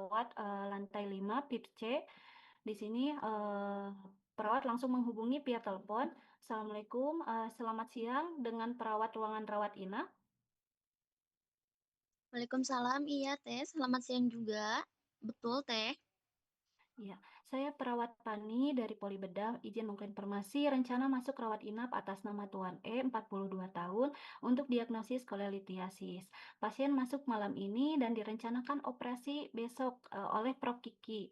perawat lantai 5 PIP C. Di sini perawat langsung menghubungi via telepon. Assalamualaikum, selamat siang dengan perawat ruangan rawat inap. Waalaikumsalam, iya Teh. Selamat siang juga. Betul Teh. Ya, saya perawat Pani dari Polibedah, izin mengkonfirmasi rencana masuk rawat inap atas nama Tuan E, 42 tahun, untuk diagnosis kolelitiasis. Pasien masuk malam ini dan direncanakan operasi besok oleh Prof. Kiki.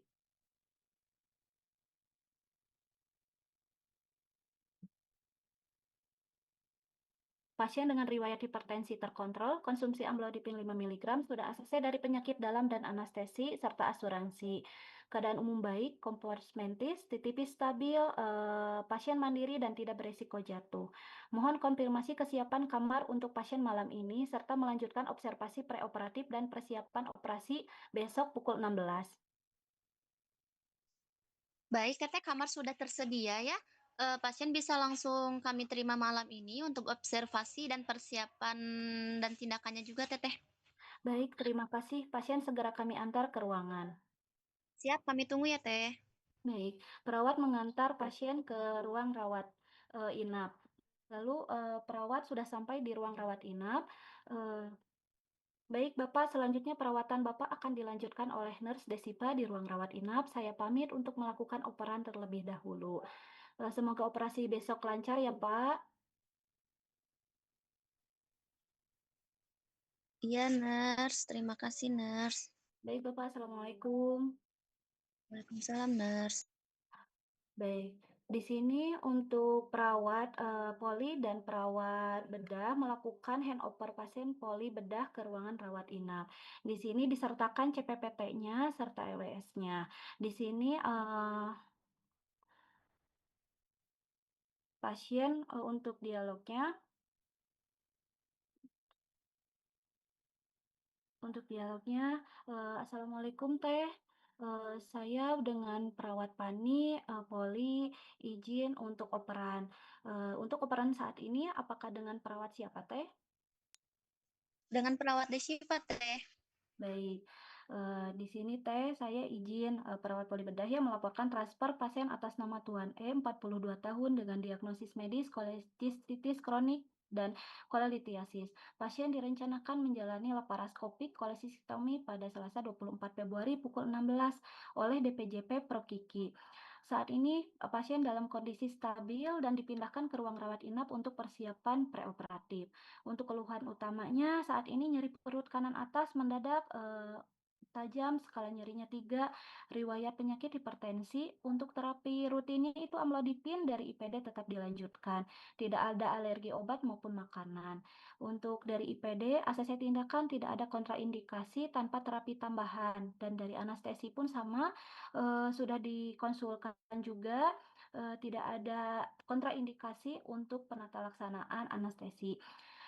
Pasien dengan riwayat hipertensi terkontrol, konsumsi amlodipin 5 mg sudah ACC dari penyakit dalam dan anestesi, serta asuransi. Keadaan umum baik, kompors mentis, TTP stabil, pasien mandiri dan tidak beresiko jatuh. Mohon konfirmasi kesiapan kamar untuk pasien malam ini, serta melanjutkan observasi preoperatif dan persiapan operasi besok pukul 16. Baik, Teteh, kamar sudah tersedia ya. Pasien bisa langsung kami terima malam ini untuk observasi dan persiapan dan tindakannya juga, Teteh. Baik, terima kasih. Pasien segera kami antar ke ruangan. Siap, kami tunggu ya, Teh. Baik, perawat mengantar pasien ke ruang rawat inap. Lalu perawat sudah sampai di ruang rawat inap. Eh, Baik, Bapak, selanjutnya perawatan Bapak akan dilanjutkan oleh Nurse Desipa di ruang rawat inap. Saya pamit untuk melakukan operan terlebih dahulu. Semoga operasi besok lancar ya, Pak. Iya, Nurse. Terima kasih, Nurse. Baik, Bapak, Assalamualaikum. Waalaikumsalam, Nurse. Baik, di sini untuk perawat poli dan perawat bedah melakukan handover pasien poli bedah ke ruangan rawat inap. Di sini disertakan CPPT-nya serta EWS-nya. Di sini pasien untuk dialognya, Assalamualaikum Teh. Saya dengan perawat Pani, Poli, izin untuk operan. Untuk operan saat ini, apakah dengan perawat siapa Teh? Dengan perawat Desipa, Teh. Baik, di sini Teh saya izin perawat poli bedah ya melaporkan transfer pasien atas nama Tuan E, 42 tahun dengan diagnosis medis kolestitis kronik dan kolelitiasis. Pasien direncanakan menjalani laparoskopik kolesistomi pada Selasa 24 Februari pukul 16 oleh DPJP Prof. Kiki. Saat ini pasien dalam kondisi stabil dan dipindahkan ke ruang rawat inap untuk persiapan preoperatif. Untuk keluhan utamanya saat ini nyeri perut kanan atas mendadak tajam, skala nyerinya 3, riwayat penyakit hipertensi. Untuk terapi rutinnya itu amlodipin dari IPD tetap dilanjutkan. Tidak ada alergi obat maupun makanan. Untuk dari IPD, ACC tindakan tidak ada kontraindikasi tanpa terapi tambahan. Dan dari anestesi pun sama, sudah dikonsulkan juga, tidak ada kontraindikasi untuk penata laksanaan anestesi.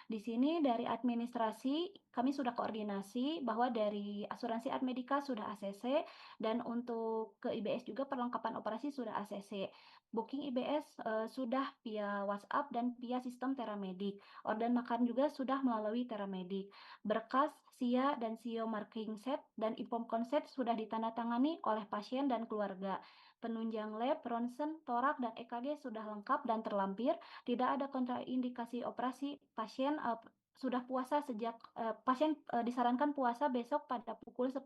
Di sini dari administrasi kami sudah koordinasi bahwa dari asuransi Admedika sudah ACC dan untuk ke IBS juga perlengkapan operasi sudah ACC. Booking IBS sudah via WhatsApp dan via sistem Teramedik. Order makan juga sudah melalui Teramedik. Berkas SIA dan SIO marking set dan IPOM consent sudah ditandatangani oleh pasien dan keluarga. Penunjang lab, ronsen, torak, dan EKG sudah lengkap dan terlampir. Tidak ada kontraindikasi operasi. Pasien disarankan puasa besok pada pukul 10.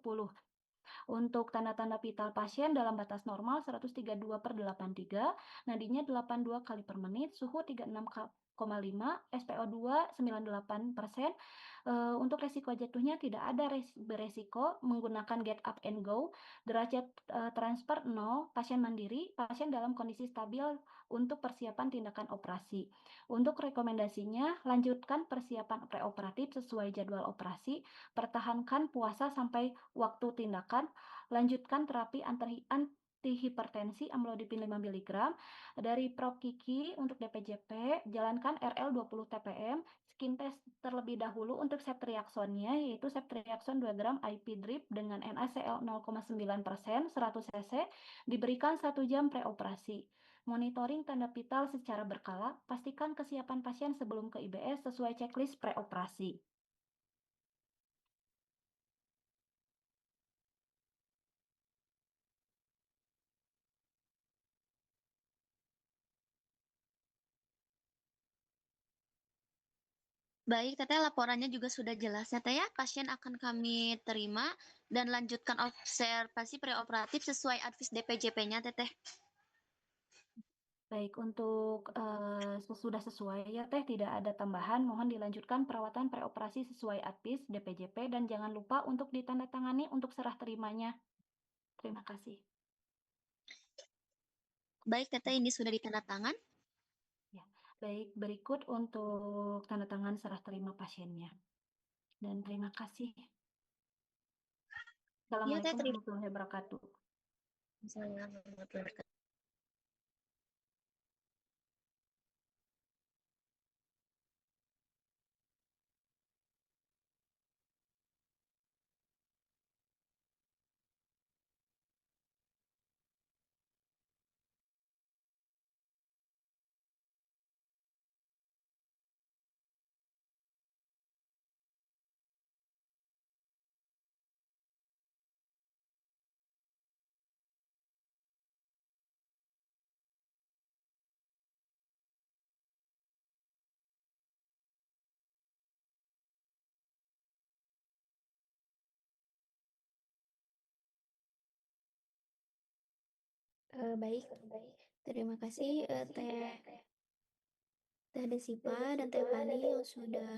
Untuk tanda-tanda vital pasien dalam batas normal 132/83, nadinya 82 kali per menit, suhu 36,5, SpO2 98%. Untuk resiko jatuhnya tidak ada beresiko menggunakan get up and go, derajat transfer 0, pasien mandiri, pasien dalam kondisi stabil untuk persiapan tindakan operasi. Untuk rekomendasinya, lanjutkan persiapan preoperatif sesuai jadwal operasi, pertahankan puasa sampai waktu tindakan, lanjutkan terapi antihipertensi amlodipin 5 mg dari Prof. Kiki untuk DPJP, jalankan RL 20 TPM, skin test terlebih dahulu untuk ceftriaxonnya, yaitu ceftriaxone 2 gram IP drip dengan NaCl 0,9%, 100 cc, diberikan 1 jam preoperasi. Monitoring tanda vital secara berkala, pastikan kesiapan pasien sebelum ke IBS sesuai checklist preoperasi. Baik, Teteh, laporannya juga sudah jelas ya, Teh ya. Pasien akan kami terima dan lanjutkan observasi preoperatif sesuai advis DPJP-nya, Teteh. Baik, untuk sesudah sesuai ya Teh, tidak ada tambahan. Mohon dilanjutkan perawatan preoperasi sesuai advis DPJP dan jangan lupa untuk ditandatangani untuk serah terimanya. Terima kasih. Baik, Teteh, ini sudah ditandatangan. Ya, baik, berikut untuk tanda tangan serah terima pasiennya. Dan terima kasih. Iya, Teh, Assalamualaikum terima warahmatullahi wabarakatuh. kasih. Baik, terima kasih Teh Desipa dan Teh Fani yang sudah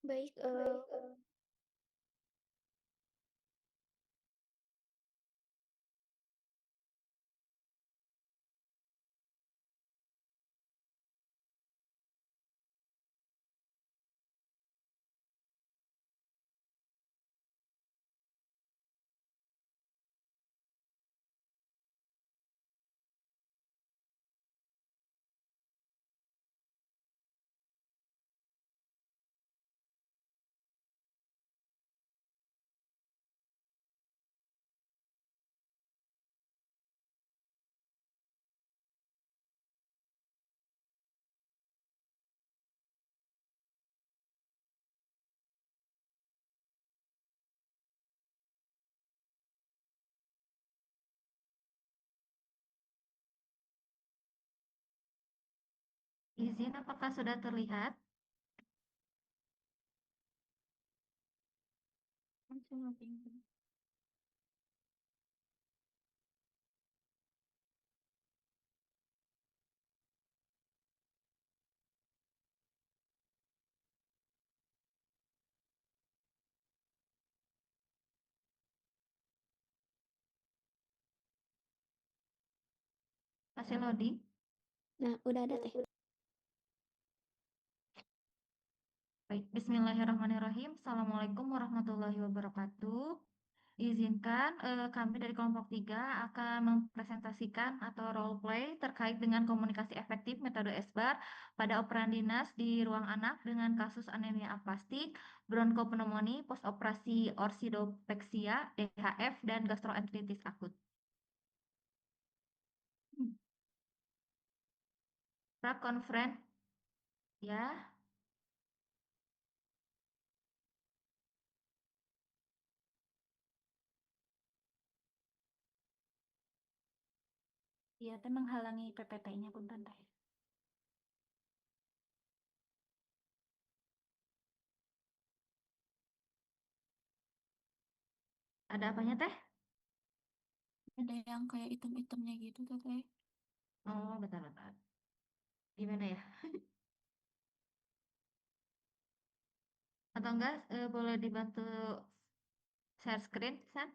baik. Izin apakah sudah terlihat? Masih loading? Nah, udah ada Teh. Baik, Bismillahirrahmanirrahim. Assalamualaikum warahmatullahi wabarakatuh. Izinkan kami dari kelompok 3 akan mempresentasikan atau role play terkait dengan komunikasi efektif metode SBAR pada operan dinas di ruang anak dengan kasus anemia aplastik, bronkopneumonia, postoperasi orsidopeksia, DHF, dan gastroenteritis akut. Prakonferen, ya. Iya, teh menghalangi PPT-nya punten teh. Ada apanya teh? Ada yang kayak item-itemnya gitu tuh teh. Oh, bentar-bentar. Gimana ya? Atau enggak, boleh dibantu share screen, San?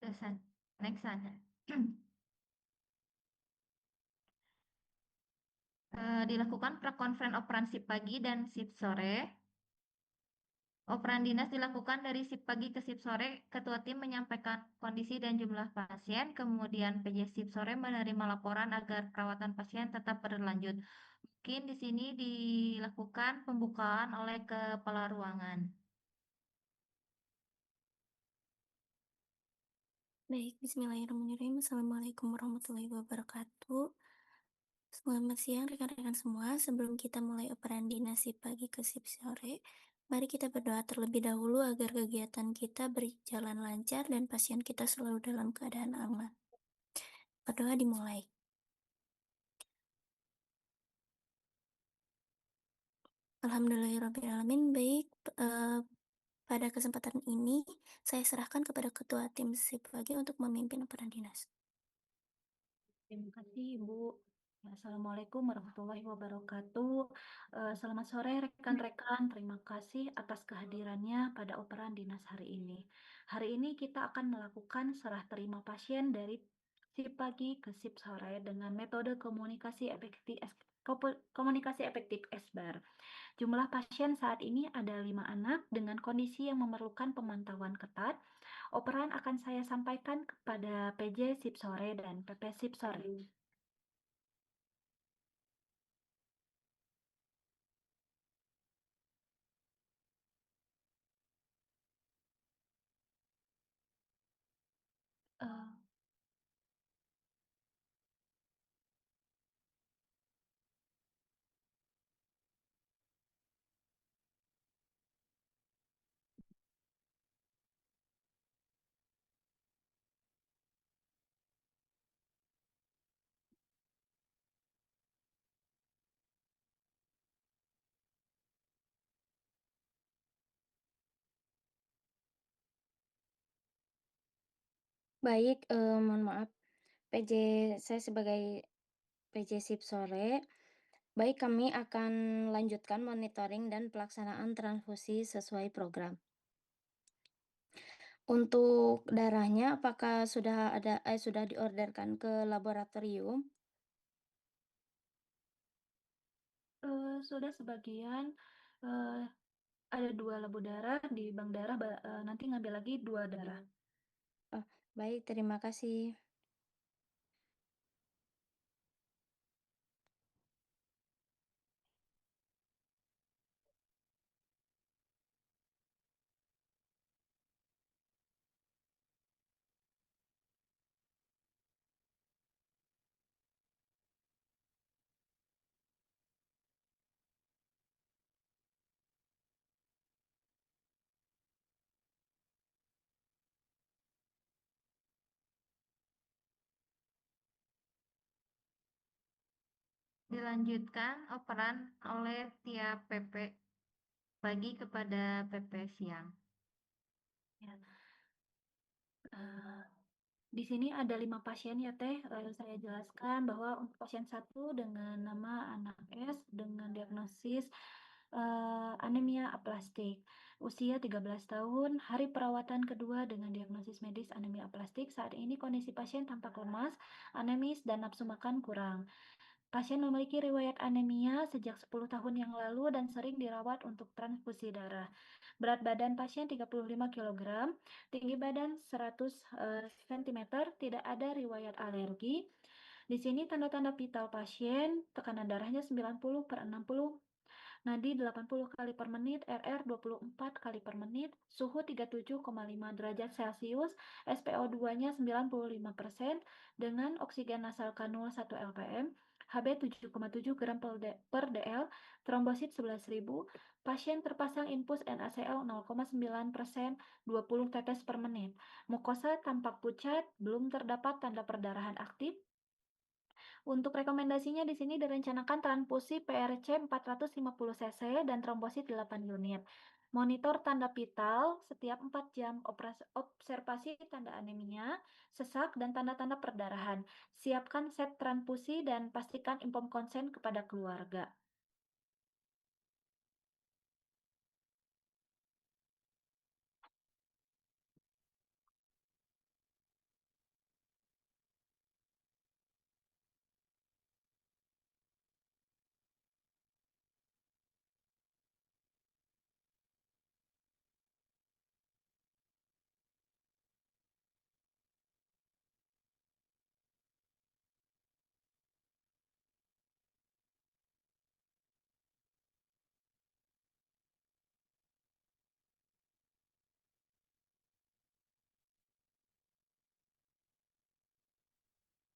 Tuh, San. Next, San. Dilakukan prakonferen operasi pagi dan shift sore. Operan dinas dilakukan dari shift pagi ke shift sore. Ketua tim menyampaikan kondisi dan jumlah pasien. Kemudian PJ shift sore menerima laporan agar perawatan pasien tetap berlanjut. Mungkin di sini dilakukan pembukaan oleh kepala ruangan. Baik, Bismillahirrahmanirrahim. Assalamualaikum warahmatullahi wabarakatuh. Selamat siang rekan-rekan semua. Sebelum kita mulai operan dinas shift pagi ke shift sore, mari kita berdoa terlebih dahulu agar kegiatan kita berjalan lancar dan pasien kita selalu dalam keadaan aman. Berdoa dimulai. Alhamdulillahirrahmanirrahim. Baik, pada kesempatan ini saya serahkan kepada Ketua Tim shift pagi untuk memimpin operan dinas. Terima kasih Ibu. Ya, Assalamualaikum warahmatullahi wabarakatuh. Selamat sore rekan-rekan. Terima kasih atas kehadirannya pada operan dinas hari ini. Hari ini kita akan melakukan serah terima pasien dari shift pagi ke shift sore dengan metode komunikasi efektif SBAR. Jumlah pasien saat ini ada 5 anak dengan kondisi yang memerlukan pemantauan ketat. Operan akan saya sampaikan kepada PJ shift sore dan PP shift sore. Eh, Baik, mohon maaf, PJ saya sebagai PJ Sip Sore. Baik, kami akan lanjutkan monitoring dan pelaksanaan transfusi sesuai program. Untuk darahnya, apakah sudah diorderkan ke laboratorium? Sudah sebagian, ada 2 labu darah di bank darah, nanti ngambil lagi 2 darah. Oh, baik, terima kasih. Dilanjutkan operan oleh tiap PP pagi kepada PP siang. Ya. Eh, Di sini ada 5 pasien ya Teh. Saya jelaskan bahwa untuk pasien 1 dengan nama anak S dengan diagnosis anemia aplastik. Usia 13 tahun, hari perawatan kedua dengan diagnosis medis anemia aplastik. Saat ini kondisi pasien tampak lemas, anemis, dan nafsu makan kurang. Pasien memiliki riwayat anemia sejak 10 tahun yang lalu dan sering dirawat untuk transfusi darah. Berat badan pasien 35 kg, tinggi badan 100 cm, tidak ada riwayat alergi. Di sini tanda-tanda vital pasien, tekanan darahnya 90/60, nadi 80 kali per menit, RR 24 kali per menit, suhu 37,5 derajat Celcius, SpO2-nya 95% dengan oksigen nasal kanul 1 lpm, Hb 7,7 gram per dl, trombosit 11.000, pasien terpasang infus NaCl 0,9%, 20 tetes per menit. Mukosa tampak pucat, belum terdapat tanda perdarahan aktif. Untuk rekomendasinya di sini direncanakan transfusi PRC 450 cc dan trombosit 8 unit. Monitor tanda vital setiap 4 jam, observasi tanda anemia, sesak, dan tanda-tanda perdarahan. Siapkan set transfusi dan pastikan inform konsen kepada keluarga.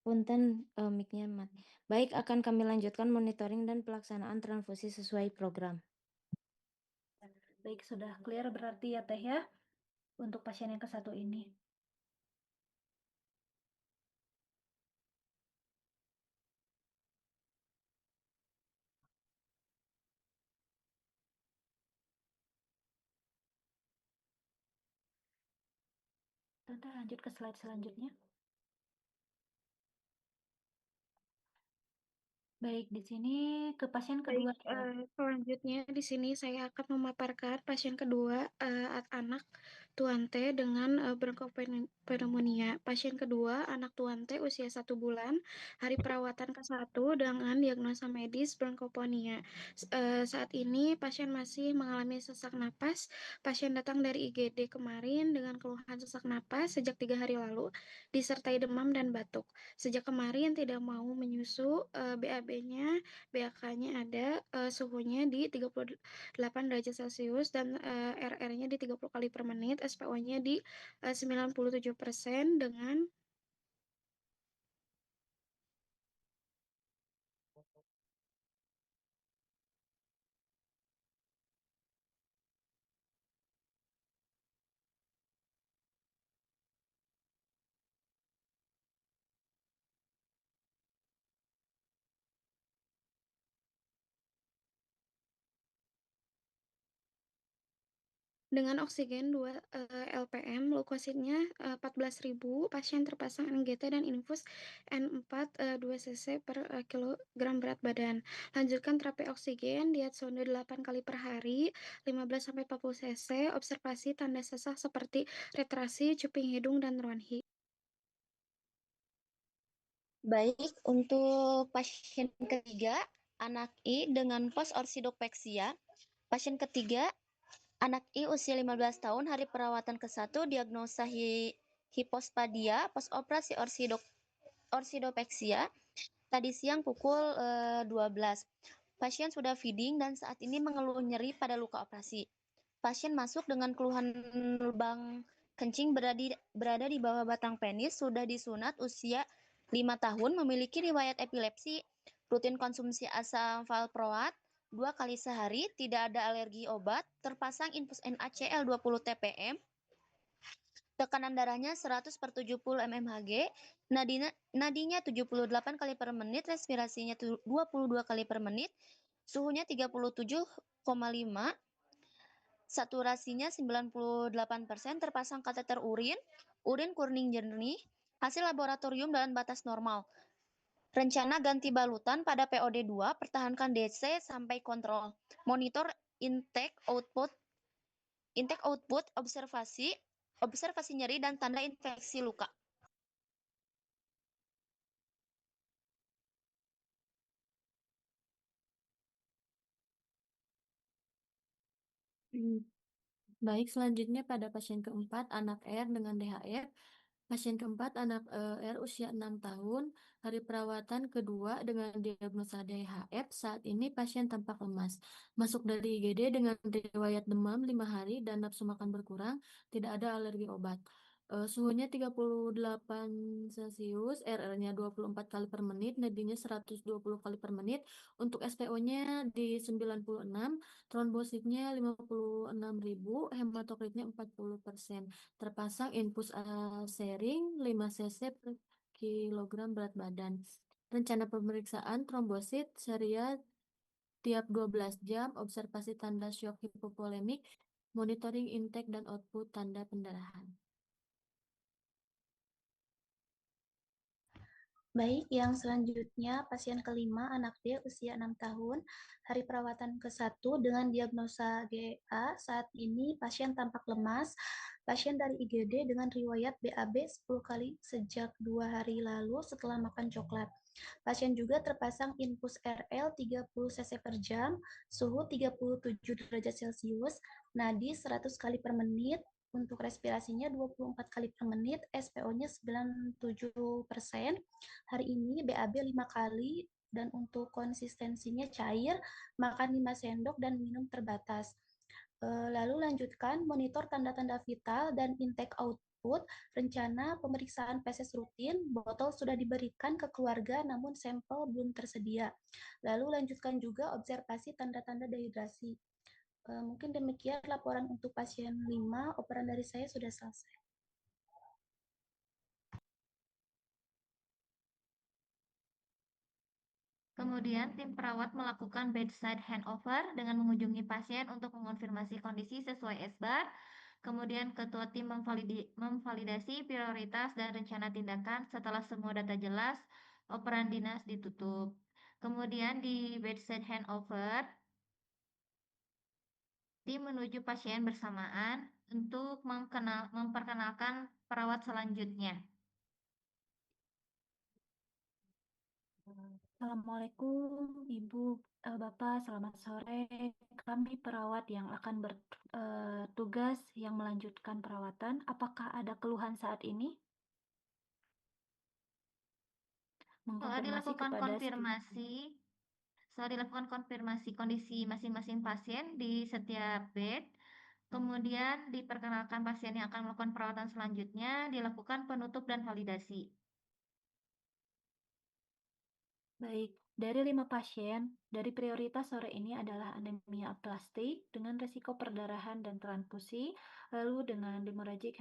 Punten, mic-nya mati. Baik, akan kami lanjutkan monitoring dan pelaksanaan transfusi sesuai program. Baik, sudah clear berarti ya Teh ya, untuk pasien yang ke-1 ini. Tante lanjut ke slide selanjutnya. Baik, di sini ke pasien kedua. Selanjutnya di sini saya akan memaparkan pasien kedua, anak Tuan T dengan bronkopneumonia. Pasien kedua, anak Tuan T usia 1 bulan, hari perawatan ke-1 dengan diagnosa medis bronkopneumonia. Saat ini pasien masih mengalami sesak napas. Pasien datang dari IGD kemarin dengan keluhan sesak napas sejak 3 hari lalu, disertai demam dan batuk. Sejak kemarin tidak mau menyusu, BAB-nya BAK-nya ada, suhunya di 38 derajat Celcius dan RR-nya di 30 kali per menit, SpO-nya di 97% dengan oksigen 2 lpm, leukositnya 14.000, pasien terpasang NGT dan infus N4 2 cc per kilogram berat badan. Lanjutkan terapi oksigen, diet sonde 8 kali per hari, 15-40 cc, observasi tanda sesak seperti retraksi, cuping hidung, dan ronhi. Baik, untuk pasien ketiga, anak I dengan post-orsidopeksia. Pasien ketiga, anak I usia 15 tahun, hari perawatan ke-1, diagnosa hipospadia, post-operasi orsidopeksia. Tadi siang pukul 12. Pasien sudah feeding dan saat ini mengeluh nyeri pada luka operasi. Pasien masuk dengan keluhan lubang kencing berada di bawah batang penis, sudah disunat usia 5 tahun, memiliki riwayat epilepsi, rutin konsumsi asam valproat 2 kali sehari, tidak ada alergi obat, terpasang infus NaCl 20 TPM, tekanan darahnya 100/70 mmHg, nadinya 78 kali per menit, respirasinya 22 kali per menit, suhunya 37,5, saturasinya 98%, terpasang kateter urin kuning jernih, hasil laboratorium dalam batas normal. Rencana ganti balutan pada POD 2, pertahankan DC sampai kontrol. Monitor intake output, observasi nyeri dan tanda infeksi luka. Baik, selanjutnya pada pasien keempat, anak R dengan DHF. Pasien keempat, anak R usia 6 tahun, hari perawatan kedua dengan diagnosa DHF. Saat ini pasien tampak lemas. Masuk dari IGD dengan riwayat demam 5 hari dan nafsu makan berkurang, tidak ada alergi obat. Suhunya 38 Celcius, RR-nya 24 kali per menit, nadinya 120 kali per menit. Untuk SPO-nya di 96, trombositnya 56.000, hematokritnya 40%. Terpasang infus sharing 5 cc per kilogram berat badan. Rencana pemeriksaan trombosit syariah tiap 12 jam, observasi tanda shock hipovolemik, monitoring intake dan output tanda pendarahan. Baik, yang selanjutnya pasien kelima anak D usia 6 tahun, hari perawatan ke-1 dengan diagnosa GA. Saat ini pasien tampak lemas, pasien dari IGD dengan riwayat BAB 10 kali sejak 2 hari lalu setelah makan coklat. Pasien juga terpasang infus RL 30 cc per jam, suhu 37 derajat Celcius, nadi 100 kali per menit, untuk respirasinya 24 kali per menit, SPO-nya 97%. Hari ini BAB 5 kali, dan untuk konsistensinya cair, makan 5 sendok dan minum terbatas. Lalu lanjutkan monitor tanda-tanda vital dan intake output. Rencana pemeriksaan feses rutin, botol sudah diberikan ke keluarga namun sampel belum tersedia. Lalu lanjutkan juga observasi tanda-tanda dehidrasi. Mungkin demikian laporan untuk pasien 5, operan dari saya sudah selesai. Kemudian tim perawat melakukan bedside handover dengan mengunjungi pasien untuk mengonfirmasi kondisi sesuai SBAR. Kemudian ketua tim memvalidasi prioritas dan rencana tindakan. Setelah semua data jelas, operan dinas ditutup. Kemudian di bedside handover, tim menuju pasien bersamaan untuk memperkenalkan perawat selanjutnya. Assalamualaikum Ibu, Bapak, selamat sore. Kami perawat yang akan bertugas yang melanjutkan perawatan. Apakah ada keluhan saat ini? Setelah dilakukan konfirmasi kondisi masing-masing pasien di setiap bed, kemudian diperkenalkan pasien yang akan melakukan perawatan selanjutnya, dilakukan penutup dan validasi. Baik, dari 5 pasien, dari prioritas sore ini adalah anemia aplastik dengan risiko perdarahan dan transfusi, lalu dengan dengue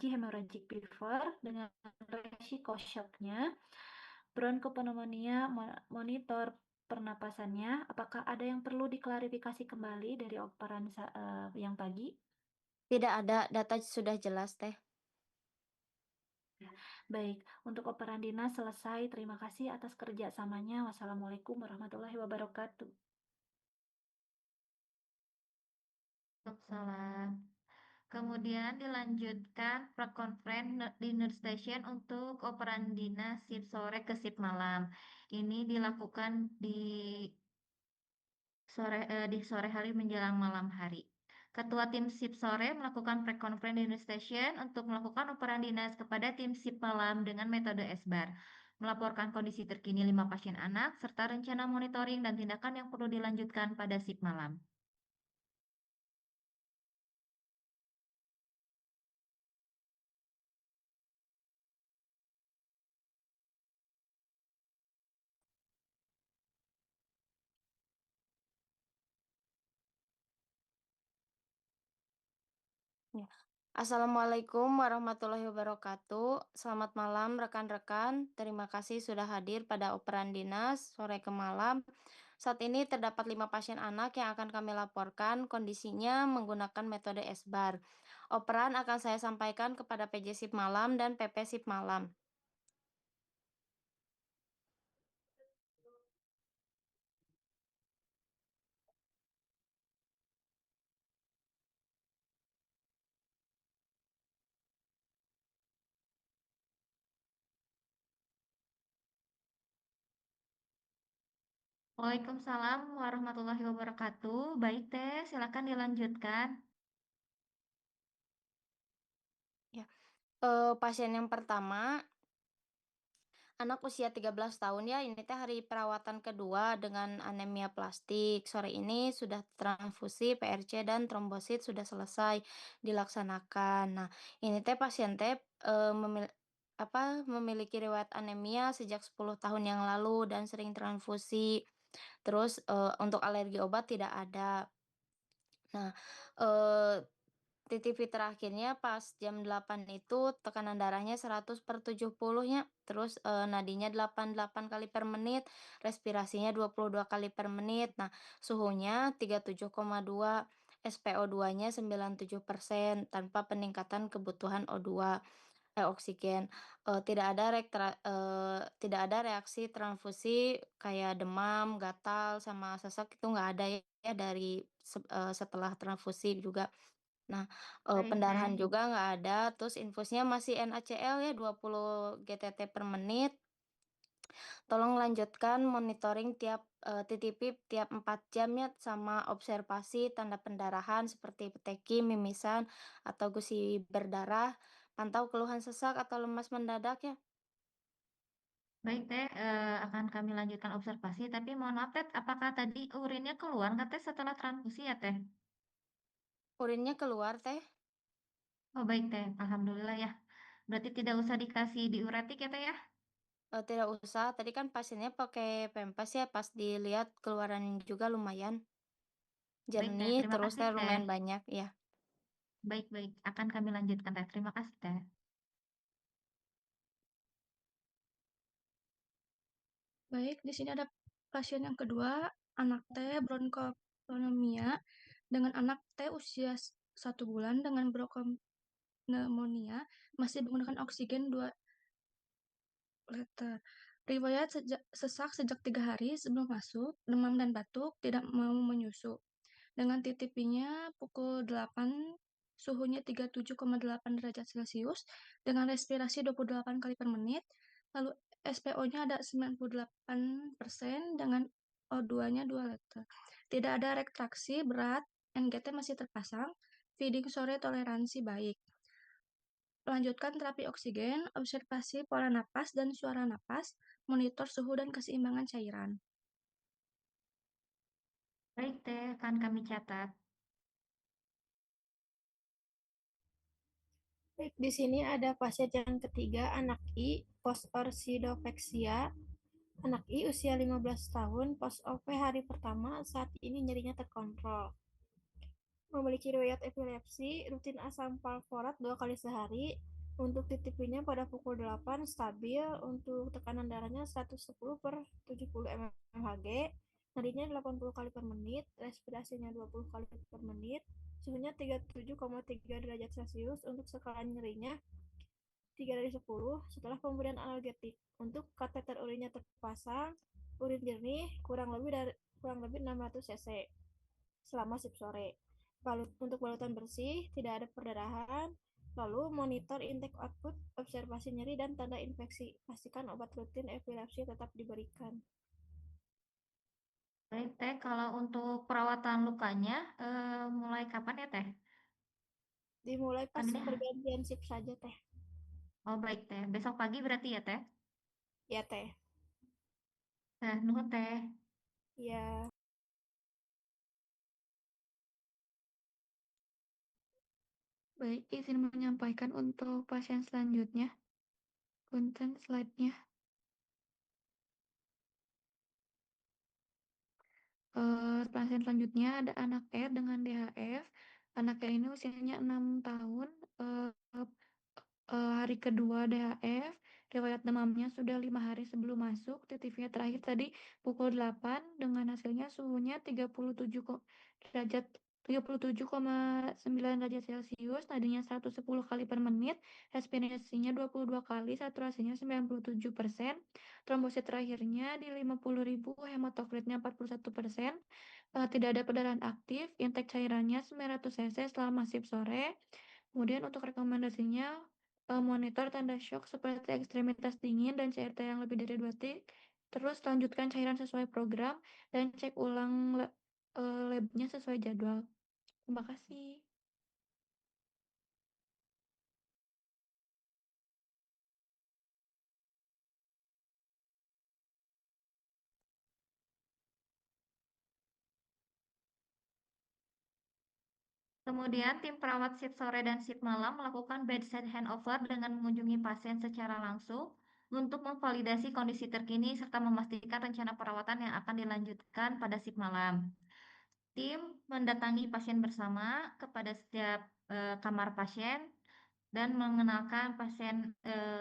hemorrhagic fever dengan risiko shocknya, bronkopneumonia, monitor pernapasannya. Apakah ada yang perlu diklarifikasi kembali dari operan yang pagi? Tidak ada, data sudah jelas, Teh. Baik, untuk operan dinas selesai. Terima kasih atas kerjasamanya. Wassalamualaikum warahmatullahi wabarakatuh. Salam. Kemudian dilanjutkan prakonferensi di nurse station untuk operan dinas shift sore ke shift malam. Ini dilakukan di sore hari menjelang malam hari. Ketua tim shift sore melakukan pre-conference di nurse station untuk melakukan operan dinas kepada tim shift malam dengan metode SBAR. Melaporkan kondisi terkini 5 pasien anak, serta rencana monitoring dan tindakan yang perlu dilanjutkan pada shift malam. Assalamualaikum warahmatullahi wabarakatuh. Selamat malam rekan-rekan. Terima kasih sudah hadir pada operan dinas sore ke malam. Saat ini terdapat 5 pasien anak yang akan kami laporkan kondisinya menggunakan metode SBAR. Operan akan saya sampaikan kepada PJ Sip Malam dan PP Sip Malam. Waalaikumsalam warahmatullahi wabarakatuh. Baik Teh, silakan dilanjutkan. Ya. Pasien yang pertama, anak usia 13 tahun ya, ini teh hari perawatan kedua dengan anemia plastik. Sore ini sudah transfusi, PRC dan trombosit sudah selesai dilaksanakan. Nah, ini teh pasien teh memiliki riwayat anemia sejak 10 tahun yang lalu dan sering transfusi. Terus untuk alergi obat tidak ada. Nah, eee, TTV terakhirnya pas jam 8 itu tekanan darahnya 100/70-nya, terus, nadinya 88 kali per menit, respirasinya 22 kali per menit. Nah, suhunya 37,2, SpO2-nya 97% tanpa peningkatan kebutuhan oksigen. Tidak ada reaksi transfusi kayak demam, gatal, sama sesak itu nggak ada ya setelah transfusi juga. Nah, Baik Teh. pendarahan juga nggak ada, terus infusnya masih NaCl ya 20 GTT per menit. Tolong lanjutkan monitoring TTP tiap 4 jam ya, sama observasi tanda pendarahan seperti peteki, mimisan, atau gusi berdarah. Pantau keluhan sesak atau lemas mendadak ya. Baik Teh, akan kami lanjutkan observasi. Tapi mohon maaf Teh, apakah tadi urinnya keluar nggak Teh setelah transfusi ya Teh? Urinnya keluar teh. Oh baik Teh, Alhamdulillah ya. Berarti tidak usah dikasih diuretik ya Teh ya? Tidak usah, tadi kan pasiennya pakai pempes ya, pas dilihat keluaran juga lumayan Baik Teh, jernih, terima terus kasih teh Teh. lumayan banyak ya. Baik-baik, akan kami lanjutkan Teh. Terima kasih Teh. Baik, di sini ada pasien yang kedua, anak T bronkopneumonia dengan anak T usia 1 bulan dengan bronkopneumonia masih menggunakan oksigen 2 liter. Riwayat sesak sejak 3 hari sebelum masuk, demam dan batuk, tidak mau menyusu. Dengan TTP-nya pukul 8, suhunya 37,8 derajat Celcius, dengan respirasi 28 kali per menit, lalu SPO-nya ada 98% dengan O2-nya 2 liter. Tidak ada retraksi berat, NGT masih terpasang, feeding sore toleransi baik. Lanjutkan terapi oksigen, observasi pola napas dan suara napas, monitor suhu dan keseimbangan cairan. Baik Teh, akan kami catat. Baik, di sini ada pasien yang ketiga, anak I, post-orsidopeksia. Anak I usia 15 tahun, post-OP hari pertama, saat ini nyerinya terkontrol. Memiliki riwayat epilepsi, rutin asam valproat 2 kali sehari. Untuk TTP-nya pada pukul 8 stabil, untuk tekanan darahnya 110/70 mmHg, nadinya 80 kali per menit, respirasinya 20 kali per menit, suhunya 37,3 derajat Celcius, untuk skala nyerinya 3 dari 10 setelah pemberian analgetik. Untuk kateter urinnya terpasang, urin jernih kurang lebih 600 cc selama sip sore. Untuk balutan bersih, tidak ada perdarahan. Lalu monitor intake output, observasi nyeri dan tanda infeksi. Pastikan obat rutin epilepsi tetap diberikan. Baik Teh, kalau untuk perawatan lukanya, mulai kapan ya Teh? Dimulai Kan pas ini, pergantian sip saja, Teh. oh baik Teh. Besok pagi berarti ya Teh? Ya, Teh. Nuhun Teh. Ya. Baik, izin menyampaikan untuk pasien selanjutnya. Punten slide-nya. Pasien selanjutnya ada anak R dengan DHF. Anak R ini usianya 6 tahun. Hari kedua DHF, riwayat demamnya sudah 5 hari sebelum masuk. TTV-nya terakhir tadi pukul 8 dengan hasilnya suhunya 37,9 derajat Celcius, nadinya 110 kali per menit, respirasinya 22 kali, saturasinya 97%, trombosit terakhirnya di 50.000, hematokritnya 41%, tidak ada perdarahan aktif, intake cairannya 900 cc selama sip sore. Kemudian untuk rekomendasinya, monitor tanda shock seperti ekstremitas dingin dan CRT yang lebih dari 2 detik, Terus lanjutkan cairan sesuai program dan cek ulang labnya sesuai jadwal. Terima kasih. Kemudian, tim perawat shift sore dan shift malam melakukan bedside handover dengan mengunjungi pasien secara langsung untuk memvalidasi kondisi terkini serta memastikan rencana perawatan yang akan dilanjutkan pada shift malam. Tim mendatangi pasien bersama kepada setiap kamar pasien dan mengenalkan pasien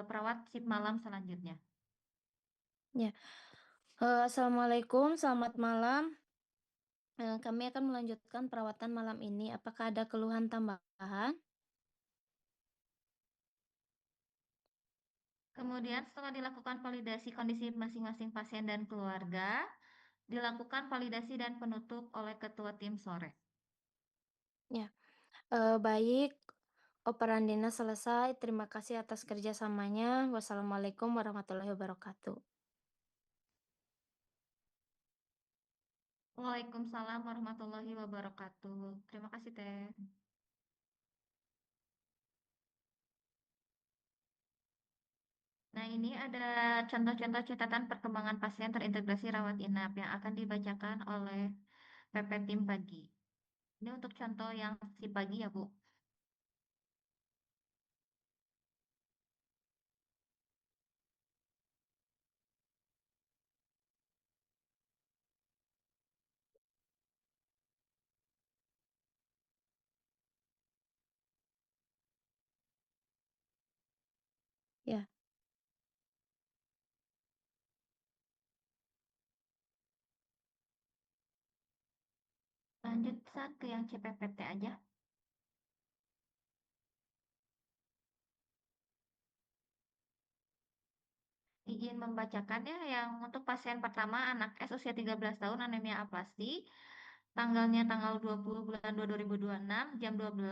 perawat shift malam selanjutnya. Ya. Assalamualaikum, selamat malam. Kami akan melanjutkan perawatan malam ini. Apakah ada keluhan tambahan? Kemudian setelah dilakukan validasi kondisi masing-masing pasien dan keluarga, dilakukan validasi dan penutup oleh ketua tim sore. Ya. Baik, operandina selesai. Terima kasih atas kerjasamanya. Wassalamualaikum warahmatullahi wabarakatuh. Waalaikumsalam warahmatullahi wabarakatuh. Terima kasih, Teh. Nah, ini ada contoh-contoh catatan perkembangan pasien terintegrasi rawat inap yang akan dibacakan oleh PP Tim Pagi. Ini untuk contoh yang si pagi ya, Bu. Ya. Lanjut saat ke yang CPPT aja. Izin membacakan ya yang untuk pasien pertama anak S usia 13 tahun anemia aplasti. Tanggalnya tanggal 20 bulan 2 2026 jam 12.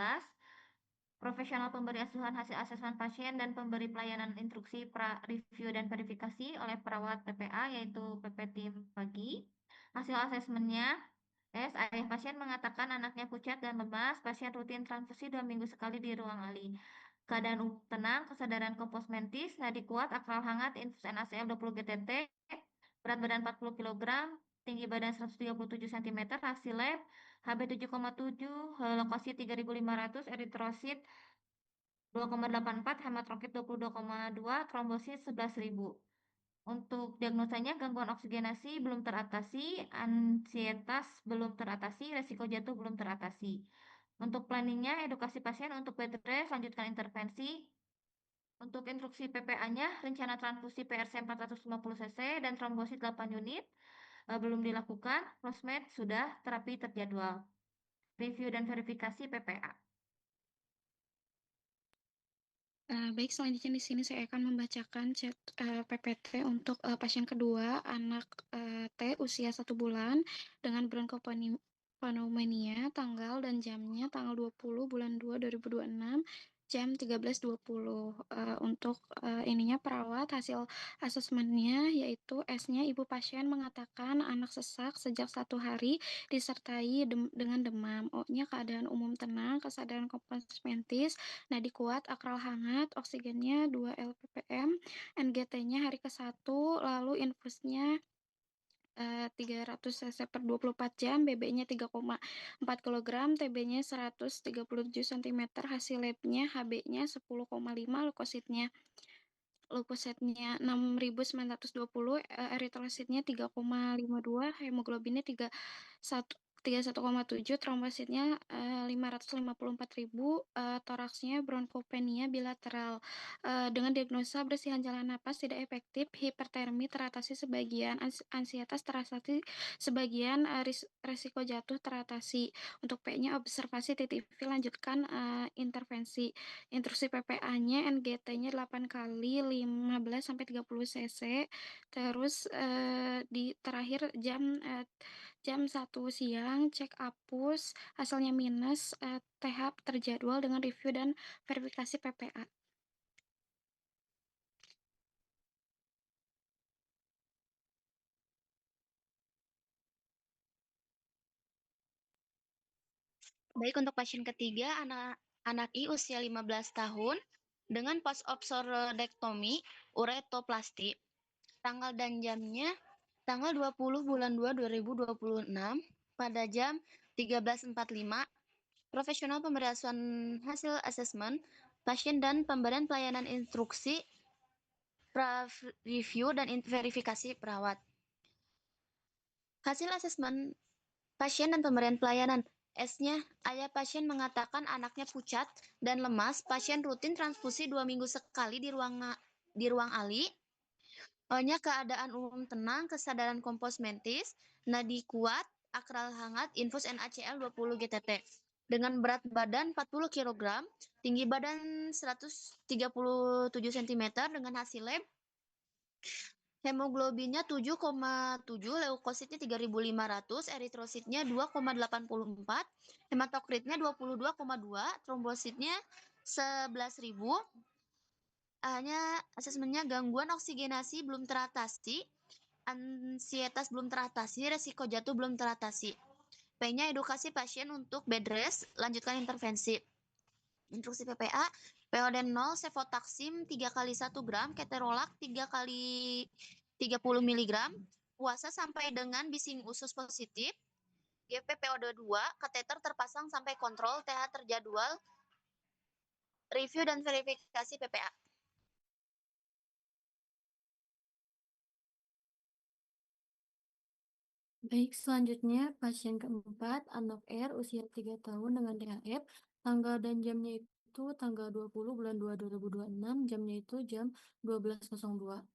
Profesional pemberi asuhan hasil asesmen pasien dan pemberi pelayanan instruksi review dan verifikasi oleh perawat PPA yaitu PP Tim Pagi. Hasil asesmennya ayah pasien mengatakan anaknya pucat dan lemas. Pasien rutin transfusi 2 minggu sekali di ruang ALI. Keadaan umum tenang, kesadaran kompos mentis, nadi kuat, akral hangat, infus NaCl 20 GTT, berat badan 40 kg, tinggi badan 137 cm, hasil lab, HB 7,7, lokasi 3.500, eritrosit 2,84, hematronkit 22,2, trombosit 11.000. Untuk diagnosanya gangguan oksigenasi belum teratasi, ansietas belum teratasi, resiko jatuh belum teratasi. Untuk planningnya, edukasi pasien untuk bed rest, lanjutkan intervensi. Untuk instruksi PPA-nya, rencana transfusi PRC 450 cc dan trombosit 8 unit belum dilakukan, plasmed sudah, terapi terjadwal. Review dan verifikasi PPA. Baik, selanjutnya di sini saya akan membacakan PPT untuk pasien kedua, anak T usia 1 bulan dengan bronkopneumonia, tanggal dan jamnya tanggal 20 bulan 2 2026 jam 13.20. Untuk ininya perawat hasil asesmennya yaitu S-nya ibu pasien mengatakan anak sesak sejak 1 hari disertai dengan demam. O-nya keadaan umum tenang, kesadaran kompos mentis, nadi kuat, akral hangat, oksigennya 2 lppm, NGT-nya hari ke-1, lalu infusnya 300 cc per 24 jam, BB-nya 3,4 kg, TB-nya 137 cm, hasil lab-nya HB-nya 10,5, leukositnya 6.920, eritrositnya 3,52, hemoglobinnya 31,7, trombositnya 554.000, toraksnya bronkopenia bilateral. Dengan diagnosa bersihan jalan napas tidak efektif, hipertermi teratasi sebagian, ansietas teratasi sebagian, risiko jatuh teratasi. Untuk P-nya observasi TTV, lanjutkan intervensi. Instruksi PPA-nya NGT-nya 8 kali 15 sampai 30 cc. Terus di terakhir jam 1 siang cek apus, hasilnya minus, TH terjadwal dengan review dan verifikasi PPA. Baik, untuk pasien ketiga, anak I usia 15 tahun dengan post-obsorodektomi uretoplasti. Tanggal dan jamnya tanggal 20 bulan 2 2026 pada jam 13.45. Profesional pemberian hasil asesmen pasien dan pemberian pelayanan instruksi review dan verifikasi perawat. Hasil asesmen pasien dan pemberian pelayanan. S-nya, ayah pasien mengatakan anaknya pucat dan lemas. Pasien rutin transfusi 2 minggu sekali di ruang ALI. O-nya, keadaan umum tenang, kesadaran kompos mentis, nadi kuat, akral hangat, infus NaCl 20 GTT. Dengan berat badan 40 kg, tinggi badan 137 cm dengan hasil lab hemoglobinnya 7,7, leukositnya 3.500, eritrositnya 2,84, hematokritnya 22,2, trombositnya 11.000. Hanya asesmennya gangguan oksigenasi belum teratasi, ansietas belum teratasi, resiko jatuh belum teratasi. P-nya edukasi pasien untuk bed rest, lanjutkan intervensi. Instruksi PPA, POD 0, cefotaxim 3 kali 1 gram, keterolak 3 kali 30 mg, puasa sampai dengan bising usus positif, GP POD 2, kateter terpasang sampai kontrol, TH terjadwal, review dan verifikasi PPA. Baik, selanjutnya pasien keempat, anak R usia 3 tahun dengan DHF, tanggal dan jamnya itu tanggal 20 bulan 2 2026, jamnya itu jam 12.02.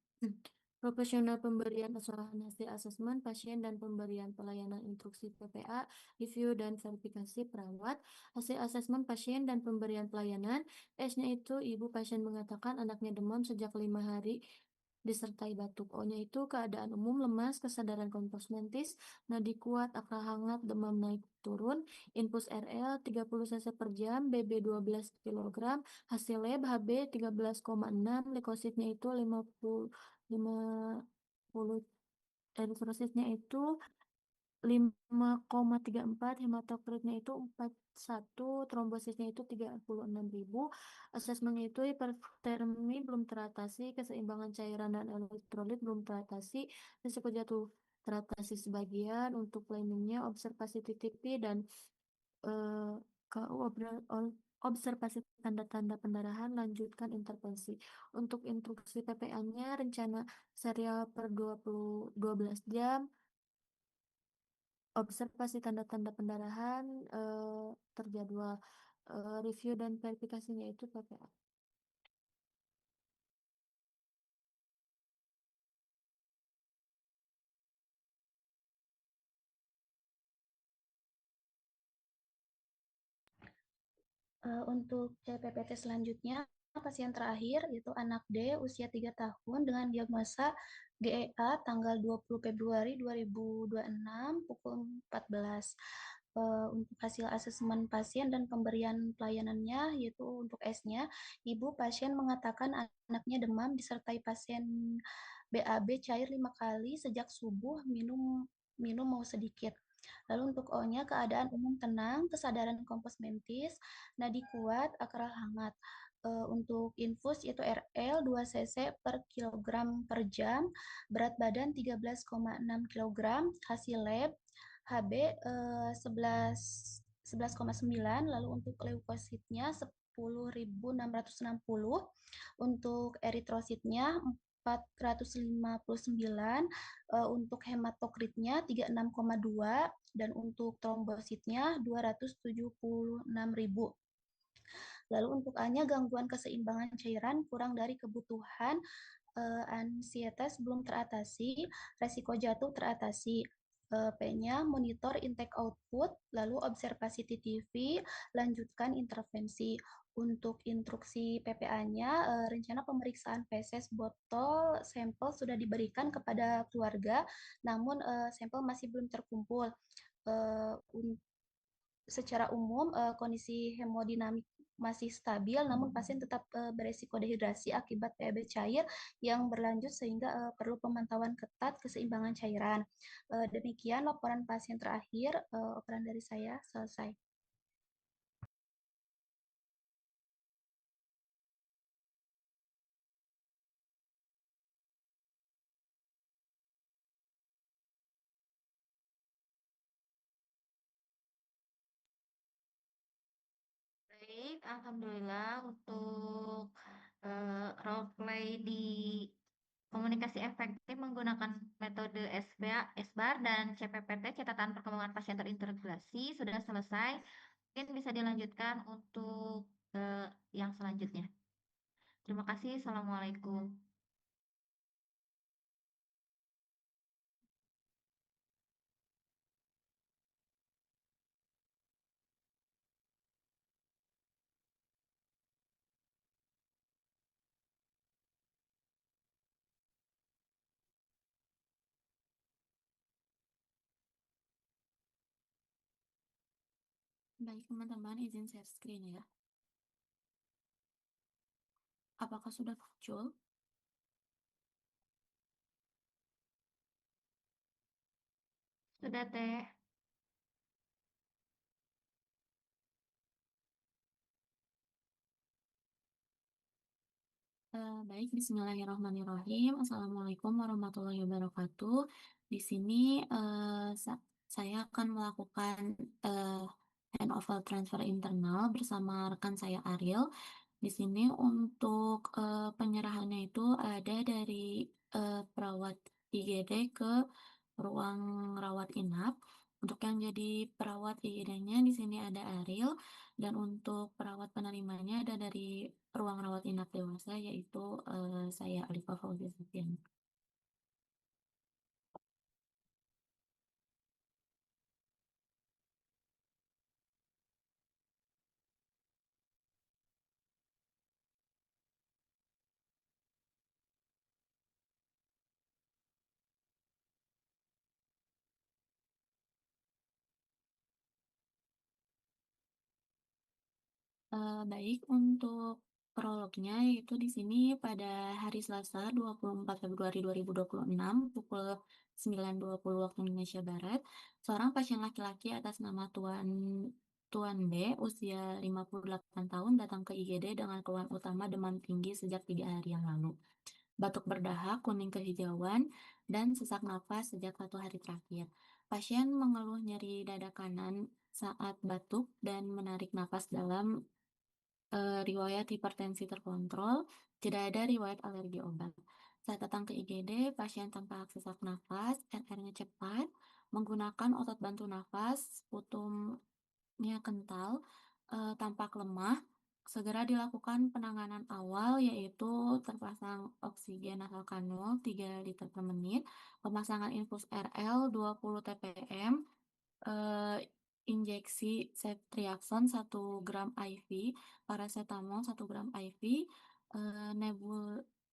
Profesional pemberian hasil asesmen pasien dan pemberian pelayanan instruksi PPA, review dan verifikasi perawat, hasil asesmen pasien dan pemberian pelayanan. S-nya itu ibu pasien mengatakan anaknya demam sejak 5 hari disertai batuk. O-nya itu keadaan umum lemas, kesadaran kompos mentis, nadi kuat, akal hangat, demam naik turun, infus RL 30 cc per jam, BB 12 kg, hasil lab HB 13,6, leukositnya itu 50 eritrositnya itu 5,34, hematokritnya itu 41, trombositnya itu 36.000, asesmennya itu hipertermi belum teratasi, keseimbangan cairan dan elektrolit belum teratasi, risiko jatuh teratasi sebagian, untuk planningnya observasi TTP dan observasi tanda-tanda pendarahan, lanjutkan intervensi. Untuk instruksi PPA-nya rencana serial per 12 jam, observasi tanda-tanda pendarahan, terjadwal, review dan verifikasinya itu PPA. Untuk CPPT selanjutnya, pasien terakhir yaitu anak D usia 3 tahun dengan diagnosa GEA tanggal 20 Februari 2026 pukul 14. Untuk hasil asesmen pasien dan pemberian pelayanannya, yaitu untuk S-nya, ibu pasien mengatakan anaknya demam disertai pasien BAB cair 5 kali sejak subuh, minum mau sedikit. Lalu untuk O-nya, keadaan umum tenang, kesadaran kompos mentis, nadi kuat, akral hangat. Untuk infus yaitu RL 2 cc per kilogram per jam, berat badan 13,6 kg, hasil lab HB 11,9, lalu untuk leukositnya 10.660, untuk eritrositnya 459, untuk hematokritnya 36,2, dan untuk trombositnya 276.000. Lalu untuk A-nya, gangguan keseimbangan cairan kurang dari kebutuhan, ansietas belum teratasi, resiko jatuh teratasi. P-nya monitor intake output, lalu observasi TTV, lanjutkan intervensi. Untuk instruksi PPA-nya, rencana pemeriksaan feses botol sampel sudah diberikan kepada keluarga, namun sampel masih belum terkumpul. Secara umum kondisi hemodinamik masih stabil, namun pasien tetap beresiko dehidrasi akibat PAB cair yang berlanjut sehingga perlu pemantauan ketat keseimbangan cairan. Demikian laporan pasien terakhir. Operan dari saya selesai. Alhamdulillah untuk role play di komunikasi efektif menggunakan metode SBAR dan CPPT, catatan perkembangan pasien terintegrasi, sudah selesai. Mungkin bisa dilanjutkan untuk yang selanjutnya. Terima kasih. Assalamualaikum. Baik, teman-teman, izin share screen ya. Apakah sudah muncul? Sudah, Teh. Baik, Bismillahirrahmanirrahim. Assalamualaikum warahmatullahi wabarakatuh. Di sini saya akan melakukan handover transfer internal bersama rekan saya Ariel. Di sini untuk penyerahannya itu ada dari perawat IGD ke ruang rawat inap. Untuk yang jadi perawat IGD-nya di sini ada Ariel, dan untuk perawat penerimanya ada dari ruang rawat inap dewasa, yaitu saya Alifa Fauzia Sofian. Baik, untuk prolognya yaitu di sini pada hari Selasa 24 Februari 2026 pukul 9.20 waktu Indonesia Barat, seorang pasien laki-laki atas nama Tuan B, usia 58 tahun, datang ke IGD dengan keluhan utama demam tinggi sejak 3 hari yang lalu. Batuk berdahak, kuning kehijauan, dan sesak nafas sejak 1 hari terakhir. Pasien mengeluh nyeri dada kanan saat batuk dan menarik nafas dalam, riwayat hipertensi terkontrol, tidak ada riwayat alergi obat. Saat datang ke IGD, pasien tampak sesak nafas, RR-nya cepat, menggunakan otot bantu nafas, putumnya kental, tampak lemah. Segera dilakukan penanganan awal, yaitu terpasang oksigen nasal kanul 3 liter per menit, pemasangan infus RL 20 TPM, injeksi ceftriaxone 1 gram IV, paracetamol 1 gram IV,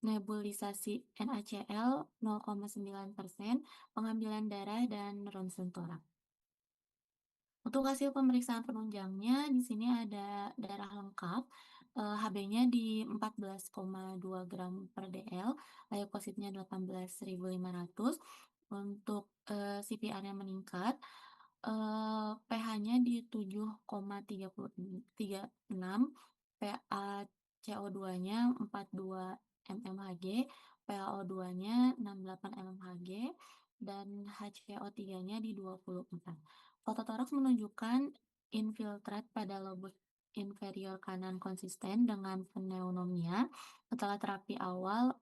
nebulisasi NaCl 0,9%, pengambilan darah, dan ronsen toraks. Untuk hasil pemeriksaan penunjangnya, di sini ada darah lengkap, Hb-nya di 14,2 gram per dl, leukositnya 18.500. Untuk CPR-nya meningkat, pH-nya di 7,36, PA CO2-nya 42 mmHg, PaO2-nya 68 mmHg, dan HCO3-nya di 24. Foto toraks menunjukkan infiltrat pada lobus inferior kanan konsisten dengan pneumonia. Setelah terapi awal,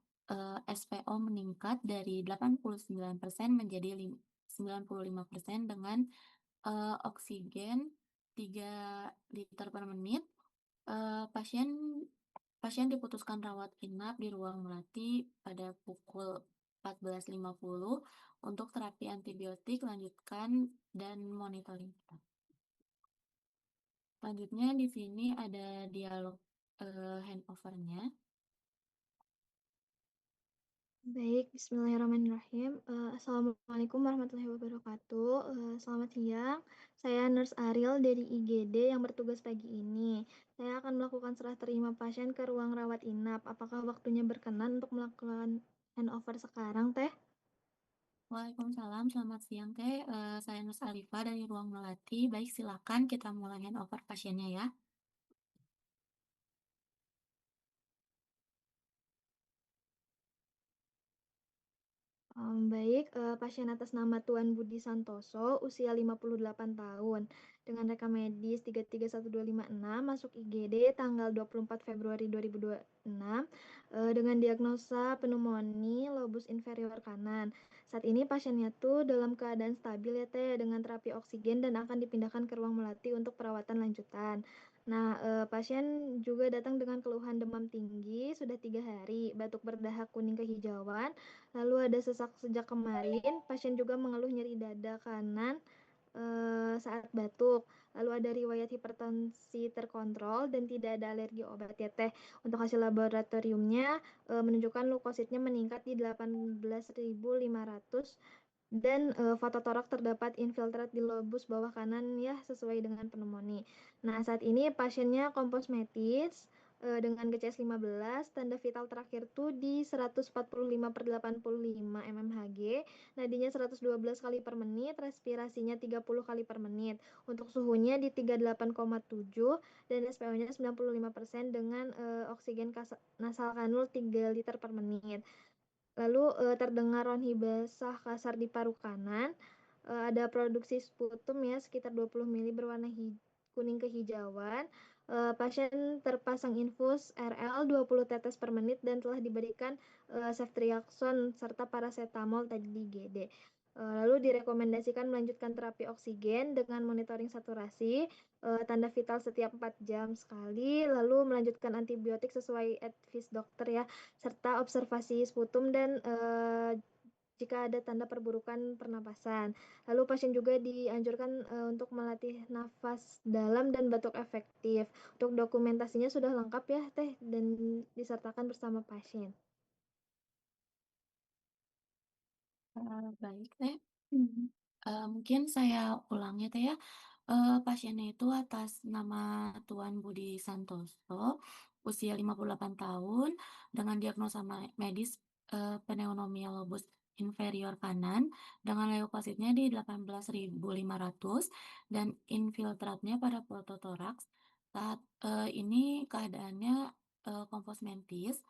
SPO meningkat dari 89% menjadi 95% dengan oksigen 3 liter per menit. Pasien diputuskan rawat inap di ruang melati pada pukul 14.50 untuk terapi antibiotik lanjutkan dan monitoring. Selanjutnya di sini ada dialog handover-nya. Baik, bismillahirrahmanirrahim. Assalamualaikum warahmatullahi wabarakatuh. Selamat siang, saya Nurse Ariel dari IGD yang bertugas pagi ini. Saya akan melakukan serah terima pasien ke ruang rawat inap. Apakah waktunya berkenan untuk melakukan handover sekarang, Teh? Waalaikumsalam, selamat siang Teh. Saya Nurse Alifa dari ruang melati. Baik, silakan kita mulai handover pasiennya ya. Baik, pasien atas nama Tuan Budi Santoso, usia 58 tahun, dengan rekam medis 331256, masuk IGD tanggal 24 Februari 2026, dengan diagnosa pneumonia lobus inferior kanan. Saat ini pasiennya tuh dalam keadaan stabil ya Teh, dengan terapi oksigen dan akan dipindahkan ke ruang melati untuk perawatan lanjutan. Nah, pasien juga datang dengan keluhan demam tinggi, sudah 3 hari, batuk berdahak kuning kehijauan, lalu ada sesak sejak kemarin, pasien juga mengeluh nyeri dada kanan saat batuk. Lalu ada riwayat hipertensi terkontrol dan tidak ada alergi obat ya Teh. Untuk hasil laboratoriumnya menunjukkan leukositnya meningkat di 18.500 dan fototorak terdapat infiltrat di lobus bawah kanan ya sesuai dengan pneumonia. Nah, saat ini pasiennya komposmetis dengan GCS 15, tanda vital terakhir tuh di 145/85 mmHg, nadinya 112 kali per menit, respirasinya 30 kali per menit. Untuk suhunya di 38,7 dan SPO-nya 95% dengan oksigen nasal kanul 3 liter per menit. Lalu terdengar ronhi basah kasar di paru kanan, ada produksi sputum ya sekitar 20 mili berwarna kuning kehijauan. Pasien terpasang infus RL 20 tetes per menit dan telah diberikan ceftriaxone serta paracetamol tadi di IGD. Lalu direkomendasikan melanjutkan terapi oksigen dengan monitoring saturasi, tanda vital setiap 4 jam sekali, lalu melanjutkan antibiotik sesuai advice dokter ya, serta observasi sputum dan jika ada tanda perburukan pernapasan. Lalu pasien juga dianjurkan untuk melatih nafas dalam dan batuk efektif. Untuk dokumentasinya sudah lengkap ya Teh dan disertakan bersama pasien. Baik, Teh. Mungkin saya ulang ya, Teh ya. Pasiennya itu atas nama Tuan Budi Santoso, usia 58 tahun, dengan diagnosa medis pneumonia lobus inferior kanan, dengan leukositnya di 18.500 dan infiltratnya pada prototoraks. Saat ini keadaannya kompos mentis,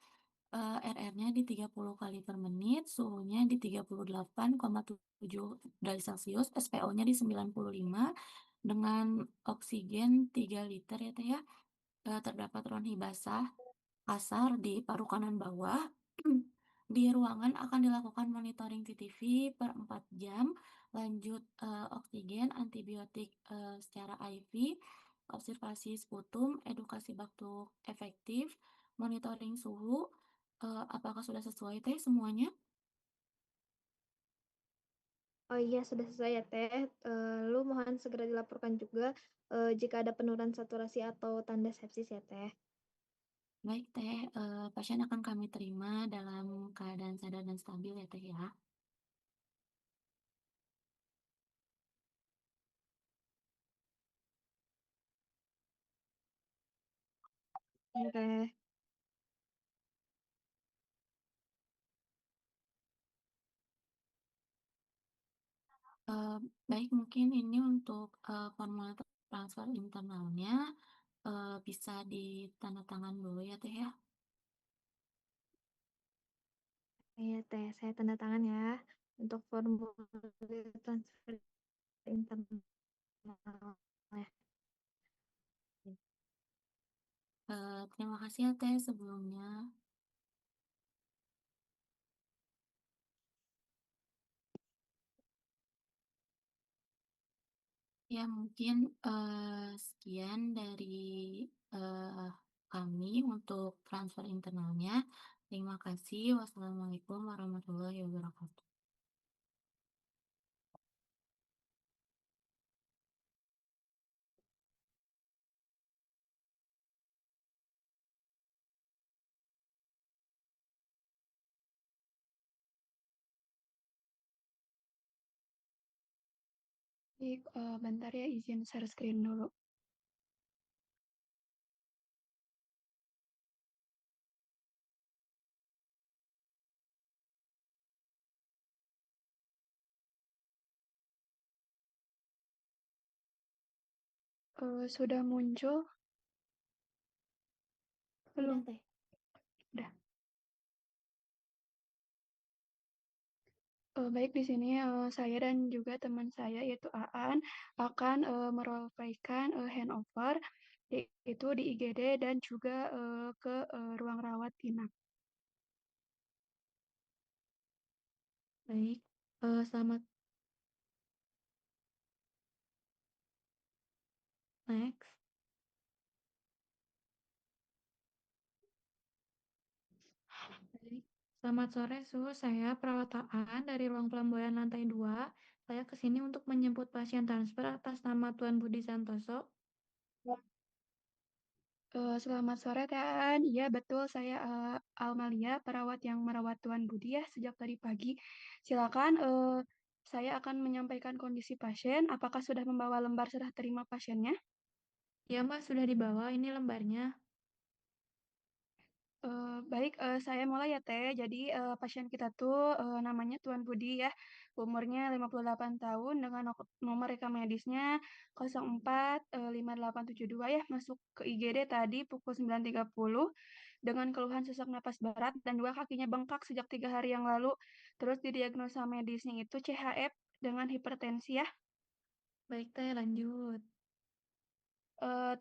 RR-nya di 30 kali per menit, suhunya di 38,7 derajat Celcius, SPO-nya di 95, dengan oksigen 3 liter ya Teh ya. Terdapat ronhi basah kasar di paru kanan bawah. Di ruangan akan dilakukan monitoring TTV per 4 jam, lanjut oksigen, antibiotik secara IV, observasi sputum, edukasi batuk efektif, monitoring suhu. Apakah sudah sesuai Teh semuanya? Oh iya, sudah sesuai ya Teh. Lalu mohon segera dilaporkan juga jika ada penurunan saturasi atau tanda sepsis ya Teh. Baik Teh, pasien akan kami terima dalam keadaan sadar dan stabil ya Teh ya. Iya Teh. Baik, mungkin ini untuk formulir transfer internalnya bisa ditandatangan dulu ya Teh ya. Iya Teh, saya tanda tangan ya untuk formulir transfer internal. Terima kasih ya Teh sebelumnya. Ya mungkin sekian dari eh, kami untuk transfer internalnya. Terima kasih. Wassalamualaikum warahmatullahi wabarakatuh. Baik, bentar ya izin share screen dulu. Sudah muncul? Belum? Teh. Udah. Baik, di sini saya dan juga teman saya yaitu Aan akan meroleplaykan handover yaitu di IGD dan juga ke ruang rawat inap. Baik, selamat. Next. Baik. Selamat sore, Su. Saya perawat Aan dari ruang pelamboyan lantai 2. Saya kesini untuk menjemput pasien transfer atas nama Tuan Budi Santoso. Selamat sore, Tean. Iya, betul. Saya Almalia, perawat yang merawat Tuan Budi ya sejak tadi pagi. Silakan, saya akan menyampaikan kondisi pasien. Apakah sudah membawa lembar serah terima pasiennya? Ya, Mbak, sudah dibawa. Ini lembarnya. Baik, saya mulai ya, Teh. Jadi, pasien kita tuh namanya Tuan Budi ya. Umurnya 58 tahun dengan nomor rekam medisnya 045872 ya. Masuk ke IGD tadi pukul 9.30 dengan keluhan sesak napas berat dan juga kakinya bengkak sejak 3 hari yang lalu. Terus didiagnosa medisnya itu CHF dengan hipertensi ya. Baik, Teh, lanjut.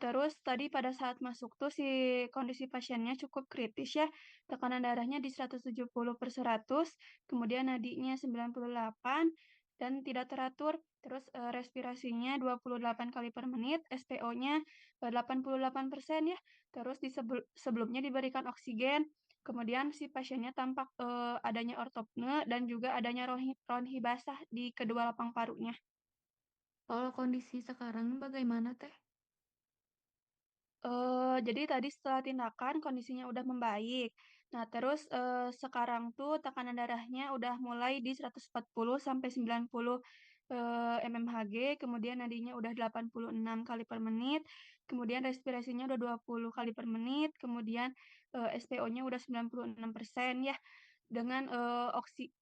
Terus tadi pada saat masuk tuh si kondisi pasiennya cukup kritis ya. Tekanan darahnya di 170/100, kemudian nadinya 98 dan tidak teratur. Terus respirasinya 28 kali per menit, SPO-nya 88% ya. Terus sebelumnya diberikan oksigen. Kemudian si pasiennya tampak adanya ortopne dan juga adanya ronhi basah di kedua lapang parunya. Kalau kondisi sekarang bagaimana, Teh? Jadi tadi setelah tindakan kondisinya udah membaik. Nah, terus sekarang tuh tekanan darahnya udah mulai di 140 sampai 90 mmHg, kemudian nadinya udah 86 kali per menit, kemudian respirasinya udah 20 kali per menit, kemudian SPO-nya udah 96% ya, dengan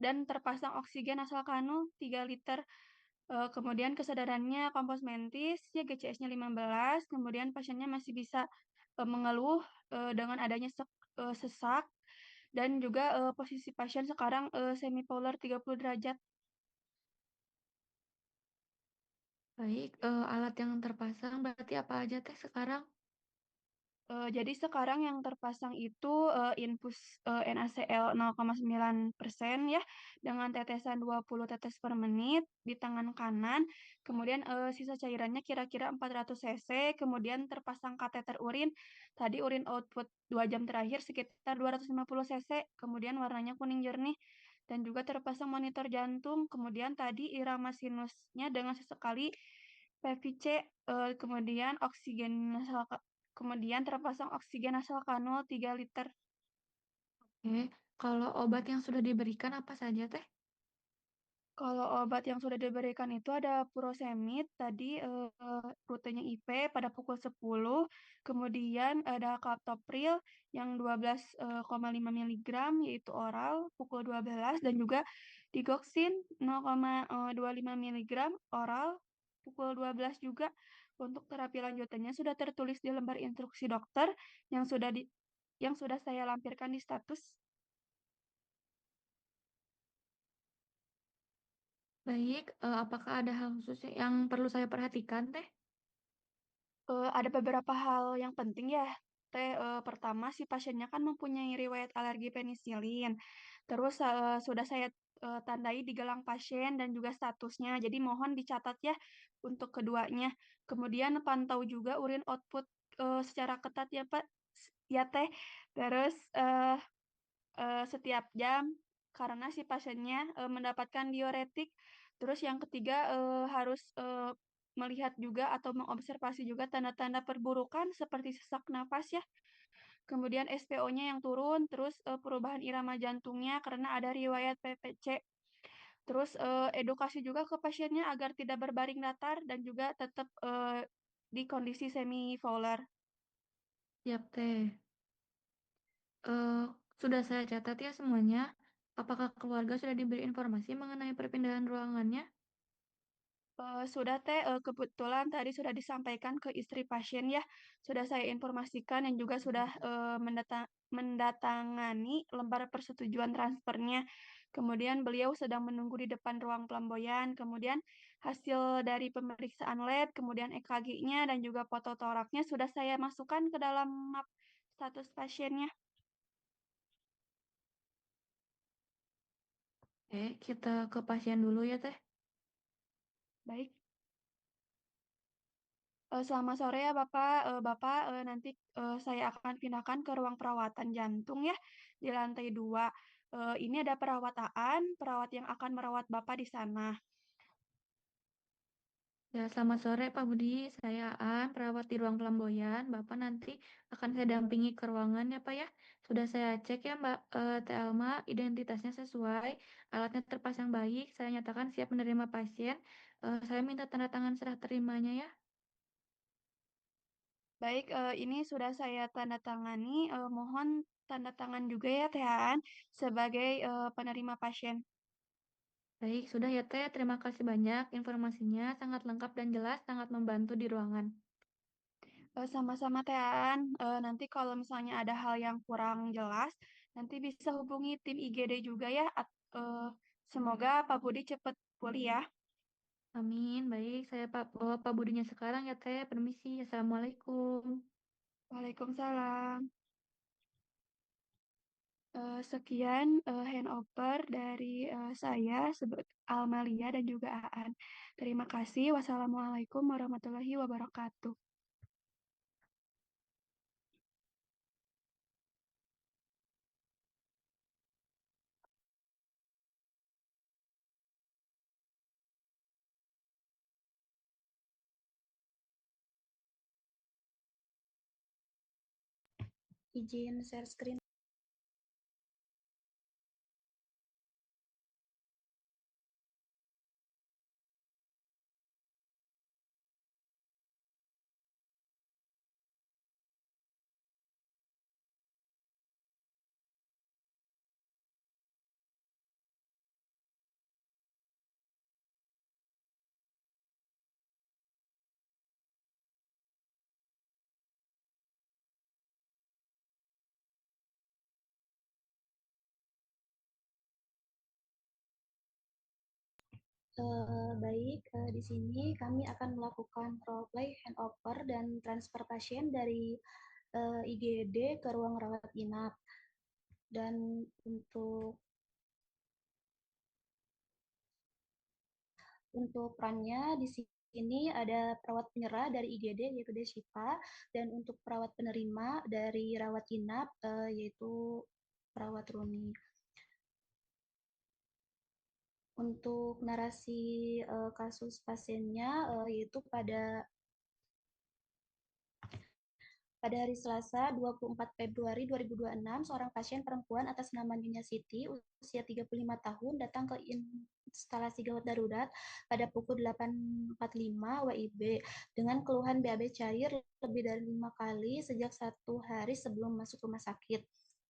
dan terpasang oksigen asal kanul 3 liter. Kemudian kesadarannya kompos mentis, ya GCS-nya 15, kemudian pasiennya masih bisa mengeluh dengan adanya sesak, dan juga posisi pasien sekarang semipolar 30 derajat. Baik, alat yang terpasang berarti apa aja, Teh, sekarang? Jadi sekarang yang terpasang itu infus NaCl 0,9% ya, dengan tetesan 20 tetes per menit di tangan kanan, kemudian sisa cairannya kira-kira 400 cc, kemudian terpasang kateter urin, tadi urin output 2 jam terakhir sekitar 250 cc, kemudian warnanya kuning jernih, dan juga terpasang monitor jantung, kemudian tadi irama sinusnya dengan sesekali PVC, kemudian oksigen nasal, kemudian terpasang oksigen asal kanul 3 liter. Oke, kalau obat yang sudah diberikan apa saja, Teh? Kalau obat yang sudah diberikan itu ada furosemid, tadi rutenya IP pada pukul 10, kemudian ada captopril yang 12,5 mg yaitu oral pukul 12, dan juga digoxin 0,25 mg oral pukul 12 juga. Untuk terapi lanjutannya sudah tertulis di lembar instruksi dokter yang sudah saya lampirkan di status. Baik, apakah ada hal khusus yang perlu saya perhatikan, Teh? Ada beberapa hal yang penting ya, Teh. Pertama, si pasiennya kan mempunyai riwayat alergi penisilin. Terus sudah saya tandai di gelang pasien dan juga statusnya. Jadi mohon dicatat ya untuk keduanya. Kemudian pantau juga urin output secara ketat ya, Pak. Ya, Teh. Terus setiap jam karena si pasiennya mendapatkan diuretik. Terus yang ketiga harus melihat juga atau mengobservasi juga tanda-tanda perburukan seperti sesak napas ya. Kemudian SPO-nya yang turun, terus perubahan irama jantungnya karena ada riwayat PPC. Terus edukasi juga ke pasiennya agar tidak berbaring datar dan juga tetap di kondisi semi fowler. Siap, Teh. Eh, sudah saya catat ya semuanya. Apakah keluarga sudah diberi informasi mengenai perpindahan ruangannya? Sudah Teh, kebetulan tadi sudah disampaikan ke istri pasien ya. Sudah saya informasikan dan juga sudah mendatangani lembar persetujuan transfernya. Kemudian beliau sedang menunggu di depan ruang pelamboyan. Kemudian hasil dari pemeriksaan lab, kemudian EKG-nya dan juga foto toraknya sudah saya masukkan ke dalam map status pasiennya. Kita ke pasien dulu ya, Teh. Baik. Selamat sore ya Bapak. Bapak nanti saya akan pindahkan ke ruang perawatan jantung ya di lantai 2. Ini ada perawat Aan, perawat yang akan merawat Bapak di sana. Ya, selamat sore Pak Budi. Saya Aan, perawat di ruang pelamboyan. Bapak nanti akan saya dampingi ke ruangan ya Pak ya. Sudah saya cek ya Mbak Teh Alma, identitasnya sesuai, alatnya terpasang baik. Saya nyatakan siap menerima pasien. Saya minta tanda tangan serah terimanya ya. Baik, ini sudah saya tanda tangani. Mohon tanda tangan juga ya Teh Aan sebagai penerima pasien. Baik, sudah ya Teh. Terima kasih banyak. Informasinya sangat lengkap dan jelas, sangat membantu di ruangan. Sama-sama Teh Aan. Nanti kalau misalnya ada hal yang kurang jelas, nanti bisa hubungi tim IGD juga ya. Semoga Pak Budi cepat pulih ya. Amin. Baik, saya bawa Pak Budinya sekarang ya Teh. Permisi. Assalamualaikum. Waalaikumsalam. Sekian handover dari saya, Almalia dan juga Aan. Terima kasih. Wassalamualaikum warahmatullahi wabarakatuh. Izin share screen. Baik, di sini kami akan melakukan role play handover dan transfer pasien dari IGD ke ruang rawat inap. Dan untuk perannya di sini ada perawat penyerah dari IGD yaitu Deshipa, dan untuk perawat penerima dari rawat inap yaitu perawat Runi. Untuk narasi kasus pasiennya yaitu pada hari Selasa 24 Februari 2026, seorang pasien perempuan atas nama Nyonya Siti, usia 35 tahun, datang ke instalasi gawat darurat pada pukul 8.45 WIB dengan keluhan BAB cair lebih dari 5 kali sejak 1 hari sebelum masuk rumah sakit.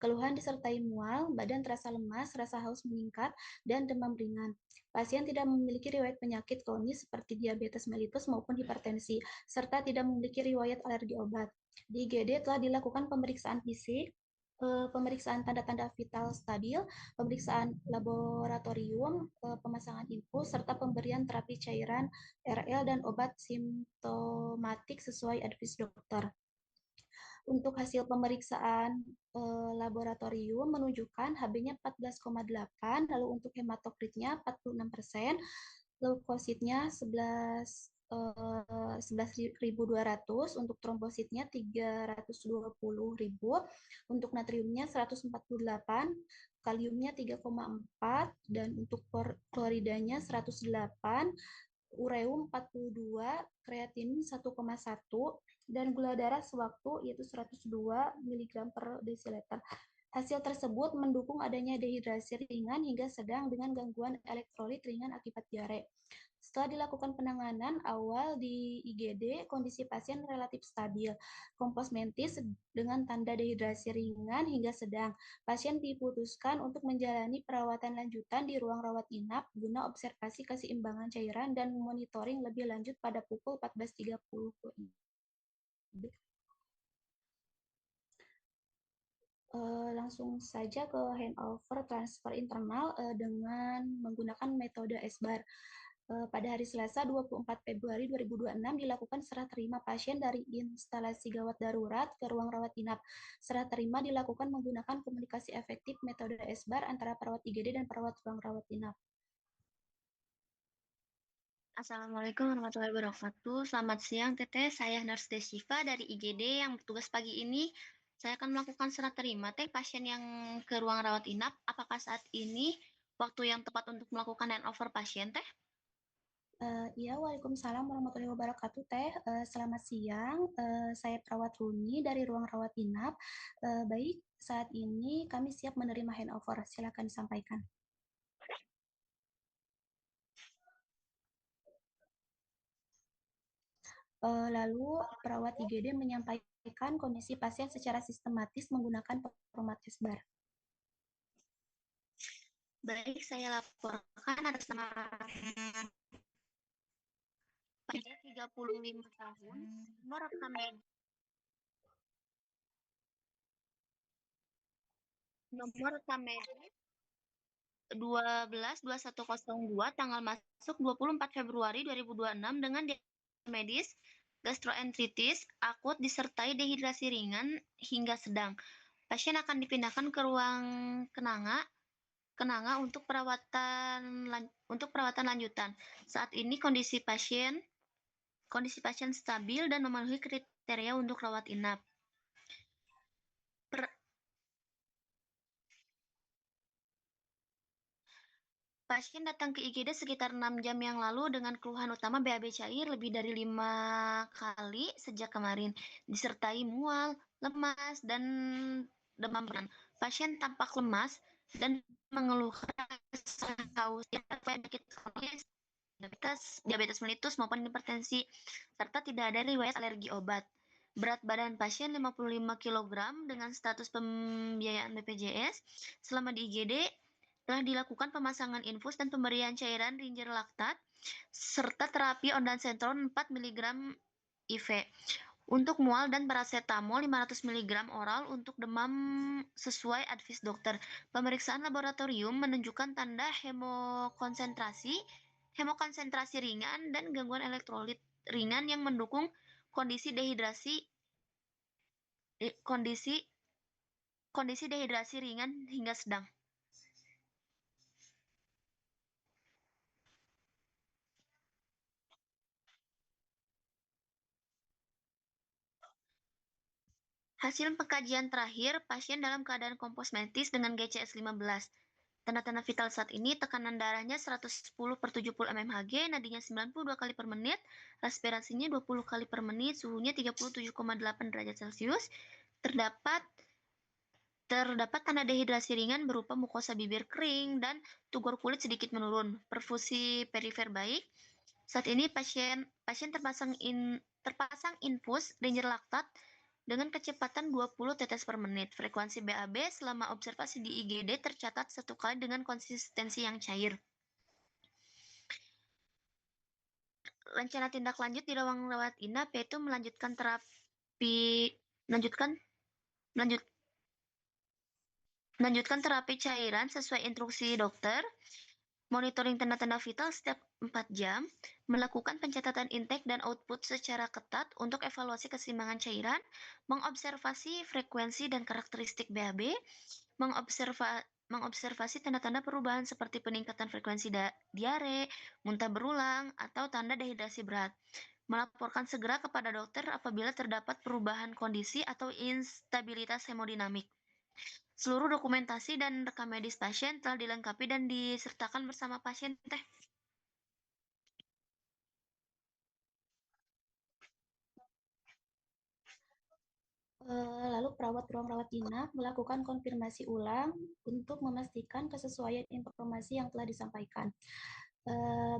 Keluhan disertai mual, badan terasa lemas, rasa haus meningkat, dan demam ringan. Pasien tidak memiliki riwayat penyakit kronis seperti diabetes mellitus maupun hipertensi, serta tidak memiliki riwayat alergi obat. Di IGD telah dilakukan pemeriksaan fisik, pemeriksaan tanda-tanda vital stabil, pemeriksaan laboratorium, pemasangan infus, serta pemberian terapi cairan RL dan obat simptomatik sesuai advis dokter. Untuk hasil pemeriksaan laboratorium menunjukkan HB-nya 14,8, lalu untuk hematokritnya 46%, leukositnya 11.200, untuk trombositnya 320.000, untuk natriumnya 148, kaliumnya 3,4, dan untuk kloridanya 108, ureum 42, kreatinin 1,1, dan gula darah sewaktu yaitu 102 mg per desiliter. Hasil tersebut mendukung adanya dehidrasi ringan hingga sedang dengan gangguan elektrolit ringan akibat diare. Setelah dilakukan penanganan awal di IGD, kondisi pasien relatif stabil, kompos mentis dengan tanda dehidrasi ringan hingga sedang. Pasien diputuskan untuk menjalani perawatan lanjutan di ruang rawat inap guna observasi keseimbangan cairan dan monitoring lebih lanjut pada pukul 14.30. Langsung saja ke handover transfer internal dengan menggunakan metode SBAR. Pada hari Selasa 24 Februari 2026 dilakukan serah terima pasien dari instalasi gawat darurat ke ruang rawat inap. Serah terima dilakukan menggunakan komunikasi efektif metode SBAR antara perawat IGD dan perawat ruang rawat inap. Assalamualaikum warahmatullahi wabarakatuh. Selamat siang, Teteh. Saya Nurse Desiva dari IGD yang bertugas pagi ini. Saya akan melakukan serah terima pasien yang ke ruang rawat inap. Apakah saat ini waktu yang tepat untuk melakukan handover pasien, Teh? Iya, Waalaikumsalam warahmatullahi wabarakatuh, Teh. Selamat siang, saya perawat Runi dari ruang rawat inap. Baik, saat ini kami siap menerima handover. Silakan disampaikan. Lalu perawat IGD menyampaikan kondisi pasien secara sistematis menggunakan format SBAR. Baik, saya laporkan atas nama pasien 35 tahun, nomor rekam medis 12-2102 tanggal masuk 24 Februari 2026 dengan diagnosis medis gastroenteritis akut disertai dehidrasi ringan hingga sedang. Pasien akan dipindahkan ke ruang kenanga untuk perawatan lanjutan. Saat ini kondisi pasien stabil dan memenuhi kriteria untuk rawat inap. Pasien datang ke IGD sekitar 6 jam yang lalu dengan keluhan utama BAB cair lebih dari 5 kali sejak kemarin, disertai mual, lemas, dan demam berat. Pasien tampak lemas dan mengeluhkan haus, penyakit kronis, diabetes mellitus maupun hipertensi, serta tidak ada riwayat alergi obat. Berat badan pasien 55 kg dengan status pembiayaan BPJS. Selama di IGD, telah dilakukan pemasangan infus dan pemberian cairan ringer laktat, serta terapi ondansetron 4 mg IV. Untuk mual dan paracetamol 500 mg oral untuk demam sesuai advis dokter. Pemeriksaan laboratorium menunjukkan tanda hemokonsentrasi ringan dan gangguan elektrolit ringan yang mendukung kondisi dehidrasi ringan hingga sedang. Hasil pengkajian terakhir, pasien dalam keadaan komposmentis dengan GCS 15. Tanda-tanda vital saat ini, tekanan darahnya 110/70 mmHg, nadinya 92 kali per menit, respirasinya 20 kali per menit, suhunya 37,8 derajat Celcius. Terdapat tanda dehidrasi ringan berupa mukosa bibir kering dan tugor kulit sedikit menurun. Perfusi perifer baik. Saat ini pasien terpasang infus ringer laktat dengan kecepatan 20 tetes per menit. Frekuensi BAB selama observasi di IGD tercatat 1 kali dengan konsistensi yang cair. Rencana tindak lanjut di ruang rawat inap yaitu melanjutkan terapi cairan sesuai instruksi dokter, monitoring tanda-tanda vital setiap 4 jam, melakukan pencatatan intake dan output secara ketat untuk evaluasi keseimbangan cairan, mengobservasi frekuensi dan karakteristik BAB, mengobservasi tanda-tanda perubahan seperti peningkatan frekuensi diare, muntah berulang, atau tanda dehidrasi berat. Melaporkan segera kepada dokter apabila terdapat perubahan kondisi atau instabilitas hemodinamik. Seluruh dokumentasi dan rekam medis pasien telah dilengkapi dan disertakan bersama pasien, Teh. Lalu perawat ruang rawat inap melakukan konfirmasi ulang untuk memastikan kesesuaian informasi yang telah disampaikan.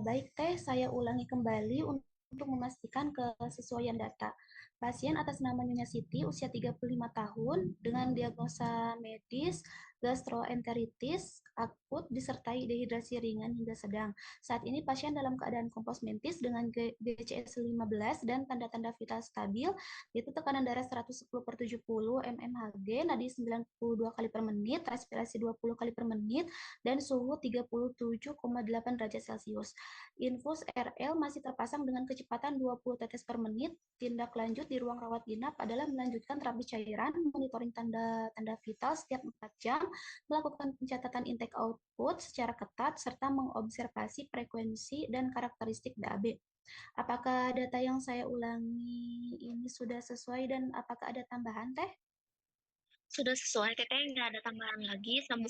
Baik, Teh, saya ulangi kembali untuk memastikan kesesuaian data. Pasien atas nama Nyonya Siti, usia 35 tahun, dengan diagnosa medis gastroenteritis akut disertai dehidrasi ringan hingga sedang. Saat ini pasien dalam keadaan kompos mentis dengan GCS 15 dan tanda-tanda vital stabil, yaitu tekanan darah 110/70 mmHg, nadi 92 kali per menit, respirasi 20 kali per menit, dan suhu 37,8 derajat Celcius. Infus RL masih terpasang dengan kecepatan 20 tetes per menit. Tindak lanjut di ruang rawat inap adalah melanjutkan terapi cairan, monitoring tanda-tanda vital setiap 4 jam, melakukan pencatatan intake output secara ketat, serta mengobservasi frekuensi dan karakteristik BAB. Apakah data yang saya ulangi ini sudah sesuai dan apakah ada tambahan, Teh? Sudah sesuai, Teteh, nggak ada tambahan lagi. Semua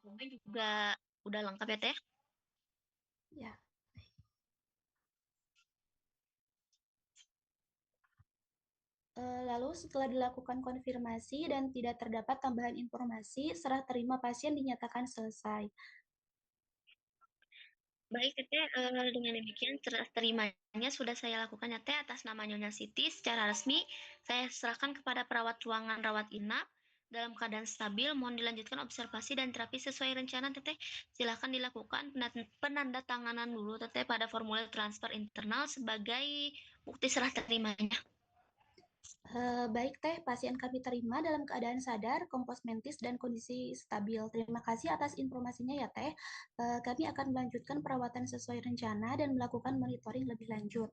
dokumen juga udah lengkap ya, Teh? Ya. Lalu setelah dilakukan konfirmasi dan tidak terdapat tambahan informasi, serah terima pasien dinyatakan selesai. Baik, Teteh, dengan demikian serah terimanya sudah saya lakukan ya, Teh, atas nama Nyonya Siti. Secara resmi, saya serahkan kepada perawat ruangan rawat inap dalam keadaan stabil. Mohon dilanjutkan observasi dan terapi sesuai rencana, Teteh. Silakan dilakukan penandatanganan dulu, Teteh, pada formulir transfer internal sebagai bukti serah terimanya. Baik, Teh, pasien kami terima dalam keadaan sadar, kompos mentis, dan kondisi stabil. Terima kasih atas informasinya ya, Teh. Kami akan melanjutkan perawatan sesuai rencana dan melakukan monitoring lebih lanjut.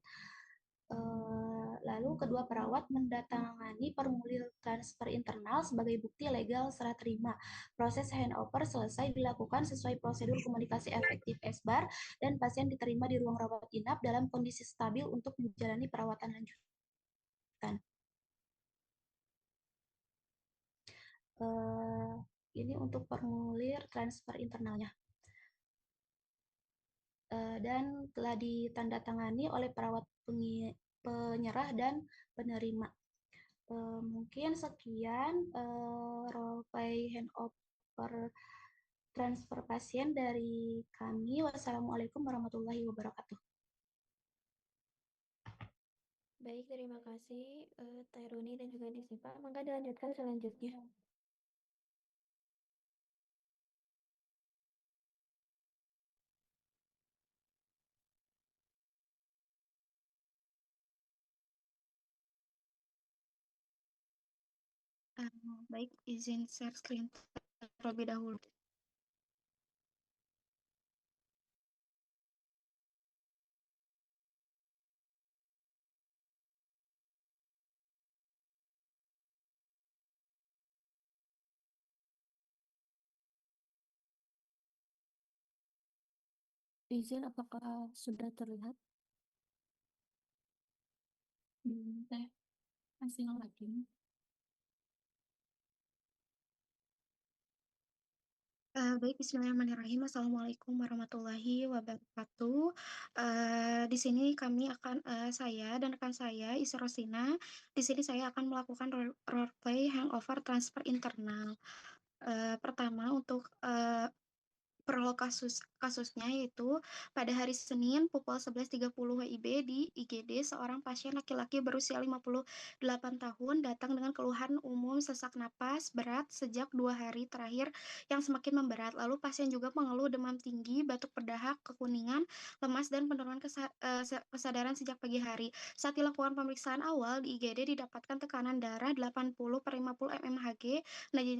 Lalu kedua perawat mendatangani formulir transfer internal sebagai bukti legal serah terima. Proses handover selesai dilakukan sesuai prosedur komunikasi efektif SBAR dan pasien diterima di ruang rawat inap dalam kondisi stabil untuk menjalani perawatan lanjutan. Ini untuk formulir transfer internalnya. Dan telah ditandatangani oleh perawat penyerah dan penerima. Mungkin sekian role play handover transfer pasien dari kami. Wassalamualaikum warahmatullahi wabarakatuh. Baik, terima kasih Teh Runi dan juga Disipa. Maka dilanjutkan selanjutnya. Baik, izin share screen terlebih dahulu. Izin, apakah sudah terlihat? Teh, masih lagi. Baik, bismillahirrahmanirrahim. Assalamualaikum warahmatullahi wabarakatuh. Di sini kami akan, saya dan rekan saya, Isi Rosina, di sini saya akan melakukan role play handover transfer internal. Pertama untuk prolog kasusnya yaitu pada hari Senin pukul 11.30 WIB di IGD, seorang pasien laki-laki berusia 58 tahun datang dengan keluhan umum sesak napas berat sejak 2 hari terakhir yang semakin memberat. Lalu pasien juga mengeluh demam tinggi, batuk berdahak, kekuningan, lemas, dan penurunan kesadaran sejak pagi hari. Saat dilakukan pemeriksaan awal di IGD didapatkan tekanan darah 80/50 mmHg,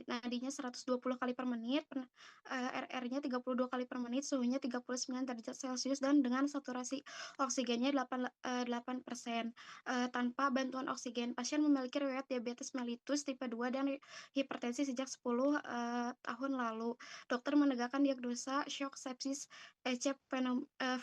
nadinya 120 kali per menit, RR-nya 32 kali per menit, suhunya 39 derajat Celcius, dan dengan saturasi oksigennya 8%. Tanpa bantuan oksigen, pasien memiliki riwayat diabetes mellitus tipe 2 dan hipertensi sejak 10 tahun lalu. Dokter menegakkan diagnosa shock sepsis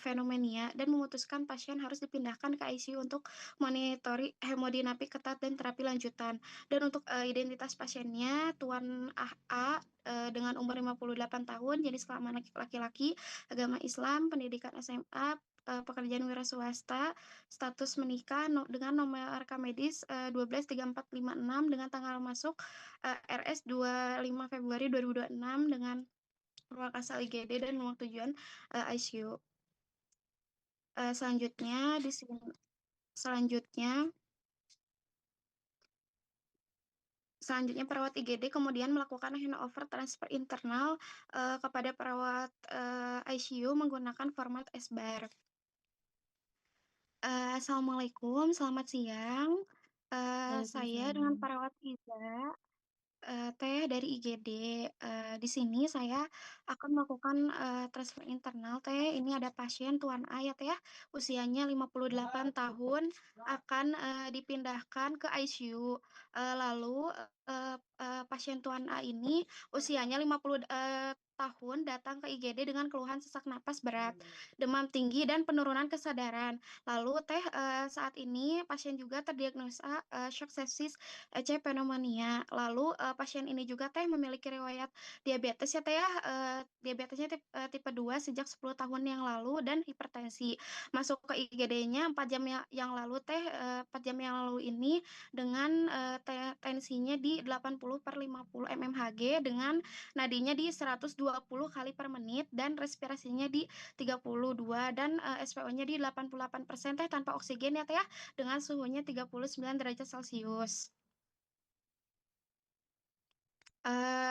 pneumonia dan memutuskan pasien harus dipindahkan ke ICU untuk monitori hemodinamik ketat dan terapi lanjutan. Dan untuk identitas pasiennya, Tuan A dengan umur 58 tahun, jenis kelamin laki-laki, agama Islam, pendidikan SMA, pekerjaan wira swasta, status menikah dengan nomor rekam medis 123456 dengan tanggal masuk RS 25 Februari 2026 dengan ruang asal IGD dan ruang tujuan ICU. Selanjutnya di sini Selanjutnya perawat IGD kemudian melakukan handover transfer internal kepada perawat ICU menggunakan format SBAR. Assalamualaikum, selamat siang. Saya dengan Waalaikumsalam. perawat Iza, Teh dari IGD. Di sini saya akan melakukan transfer internal Teh. Ini ada pasien Tuan A ya Teh ya, usianya 58 tahun, akan dipindahkan ke ICU. Lalu pasien Tuan A ini usianya 50 tahun datang ke IGD dengan keluhan sesak napas berat, demam tinggi dan penurunan kesadaran. Lalu Teh saat ini pasien juga terdiagnosa shock sepsis EC pneumonia. Lalu pasien ini juga Teh memiliki riwayat diabetes ya Teh ya. Diabetesnya tipe 2 sejak 10 tahun yang lalu dan hipertensi. Masuk ke IGD-nya 4 jam yang lalu Teh, 4 jam yang lalu ini dengan tensinya di 80/50 mmHg dengan nadinya di 120 kali per menit dan respirasinya di 32 dan SPO-nya di 88% Teh tanpa oksigen ya Teh ya, dengan suhunya 39 derajat Celcius.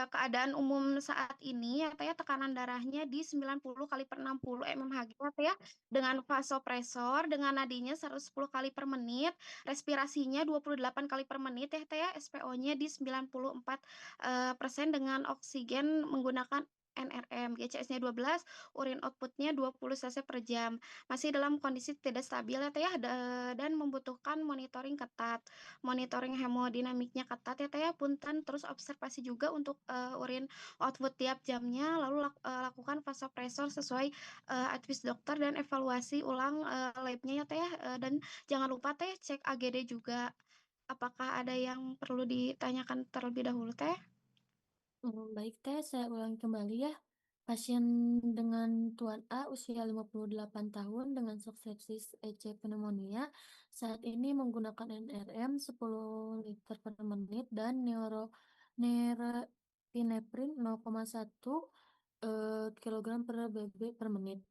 Keadaan umum saat ini ya Teh ya, tekanan darahnya di 90 kali per 60 mmHg ya Teh ya, dengan vasopresor dengan nadinya 110 kali per menit, respirasinya 28 kali per menit ya Teh ya, SPO-nya di 94% dengan oksigen menggunakan NRM, GCS-nya 12, urin output-nya 20 cc per jam. Masih dalam kondisi tidak stabil ya Teh ya, dan membutuhkan monitoring ketat. Monitoring hemodinamiknya ketat ya Teh ya, punten terus observasi juga untuk urin output tiap jamnya, lalu lakukan vasopresor sesuai advice dokter dan evaluasi ulang labnya ya Teh ya, dan jangan lupa Teh cek AGD juga. Apakah ada yang perlu ditanyakan terlebih dahulu Teh? Baik Teh, saya ulangi kembali ya. Pasien dengan Tuan A usia 58 tahun dengan shock sepsis EC pneumonia saat ini menggunakan NRM 10 liter per menit dan norepinephrine 0,1 kilogram per BB per menit.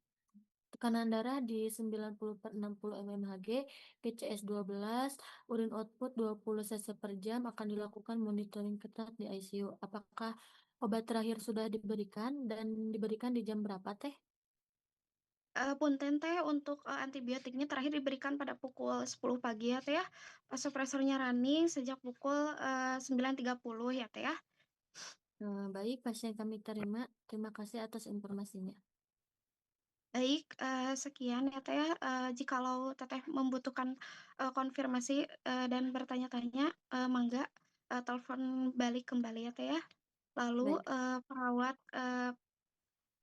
Tekanan darah di 90/60 mmHg, PCS 12, urin output 20 cc per jam akan dilakukan monitoring ketat di ICU. Apakah obat terakhir sudah diberikan dan diberikan di jam berapa, Teh? Punten Teh untuk antibiotiknya terakhir diberikan pada pukul 10 pagi ya Teh ya. Vasopresornya running sejak pukul 9.30 ya Teh ya. Baik, pasien kami terima. Terima kasih atas informasinya. Baik, sekian ya Teh ya. Jikalau Teteh membutuhkan konfirmasi dan bertanya-tanya, mangga telepon balik kembali ya Teh ya. Lalu Baik.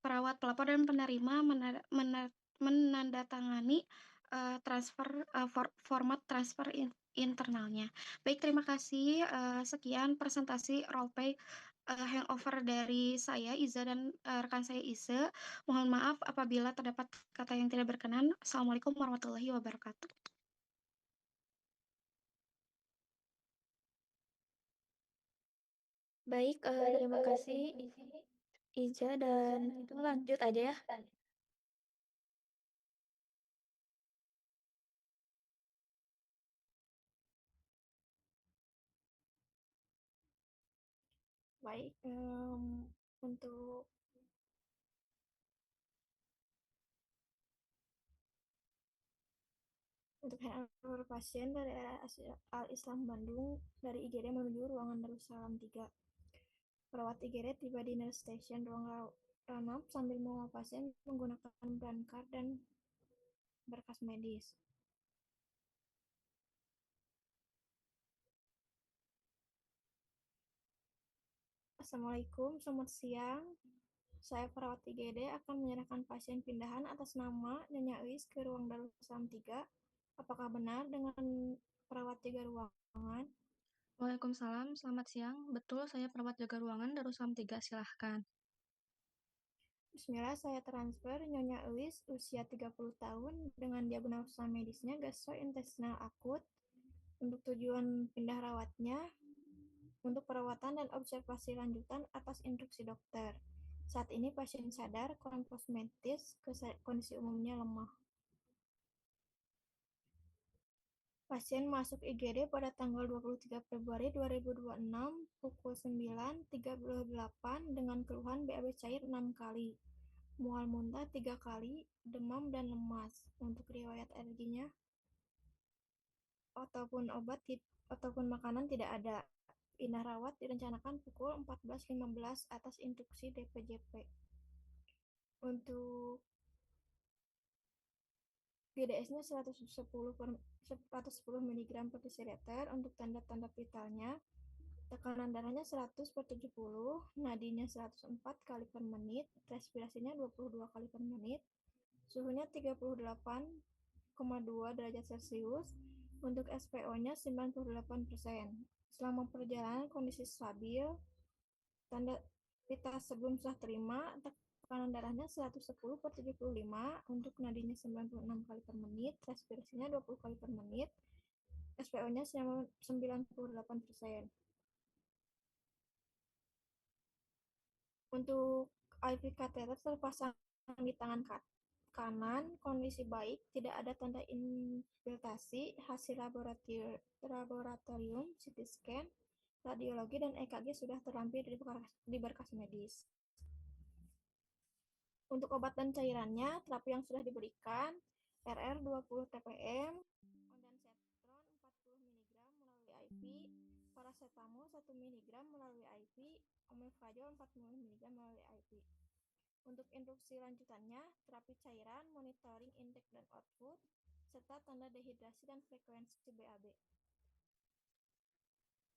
perawat pelapor dan penerima menandatangani format transfer internalnya. Baik, terima kasih. Sekian presentasi roleplay hangover dari saya Iza dan rekan saya Ise. Mohon maaf apabila terdapat kata yang tidak berkenan. Assalamualaikum warahmatullahi wabarakatuh. Baik, terima kasih Iza dan itu lanjut aja ya. Baik, untuk handover pasien dari Al Islam Bandung dari IGD menuju ruangan Darussalam 3. Perawat IGD tiba di nurse station ruang ranap sambil membawa pasien menggunakan brandcard dan berkas medis. Assalamualaikum, selamat siang. Saya perawat IGD akan menyerahkan pasien pindahan atas nama Nyonya Wis ke ruang Darussalam 3. Apakah benar dengan perawat jaga ruangan? Waalaikumsalam, selamat siang. Betul, saya perawat jaga ruangan Darussalam 3, silahkan. Bismillah, saya transfer Nyonya Elis, usia 30 tahun, dengan diagnosa medisnya gastrointestinal akut. Untuk tujuan pindah rawatnya, untuk perawatan dan observasi lanjutan atas instruksi dokter. Saat ini pasien sadar, kosmetis, kondisi umumnya lemah. Pasien masuk IGD pada tanggal 23 Februari 2026 pukul 9.38 dengan keluhan BAB cair 6 kali, mual muntah 3 kali, demam dan lemas. Untuk riwayat alerginya ataupun obat ataupun makanan tidak ada. Pindah rawat direncanakan pukul 14.15 atas instruksi DPJP. Untuk GDS-nya 110 mg per desiliter. Untuk tanda-tanda vitalnya, tekanan darahnya 100/70, nadinya 104 kali per menit, respirasinya 22 kali per menit, suhunya 38,2 derajat Celcius. Untuk SPO-nya 98%. Selama perjalanan kondisi stabil. Tanda vital sebelum serah terima, tekanan darahnya 110/75, untuk nadinya 96 kali per menit, respirasinya 20 kali per menit, SPO-nya 98%. Untuk IV kateter terpasang di tangan kanan, kondisi baik, tidak ada tanda infiltrasi, hasil laboratorium, CT scan, radiologi, dan EKG sudah terlampir di berkas medis. Untuk obat dan cairannya, terapi yang sudah diberikan, RR 20 TPM, ondansetron 40 mg melalui IV, paracetamol 1 mg melalui IV, omeprazol 40 mg melalui IV. Untuk instruksi lanjutannya, terapi cairan, monitoring intake dan output, serta tanda dehidrasi dan frekuensi BAB.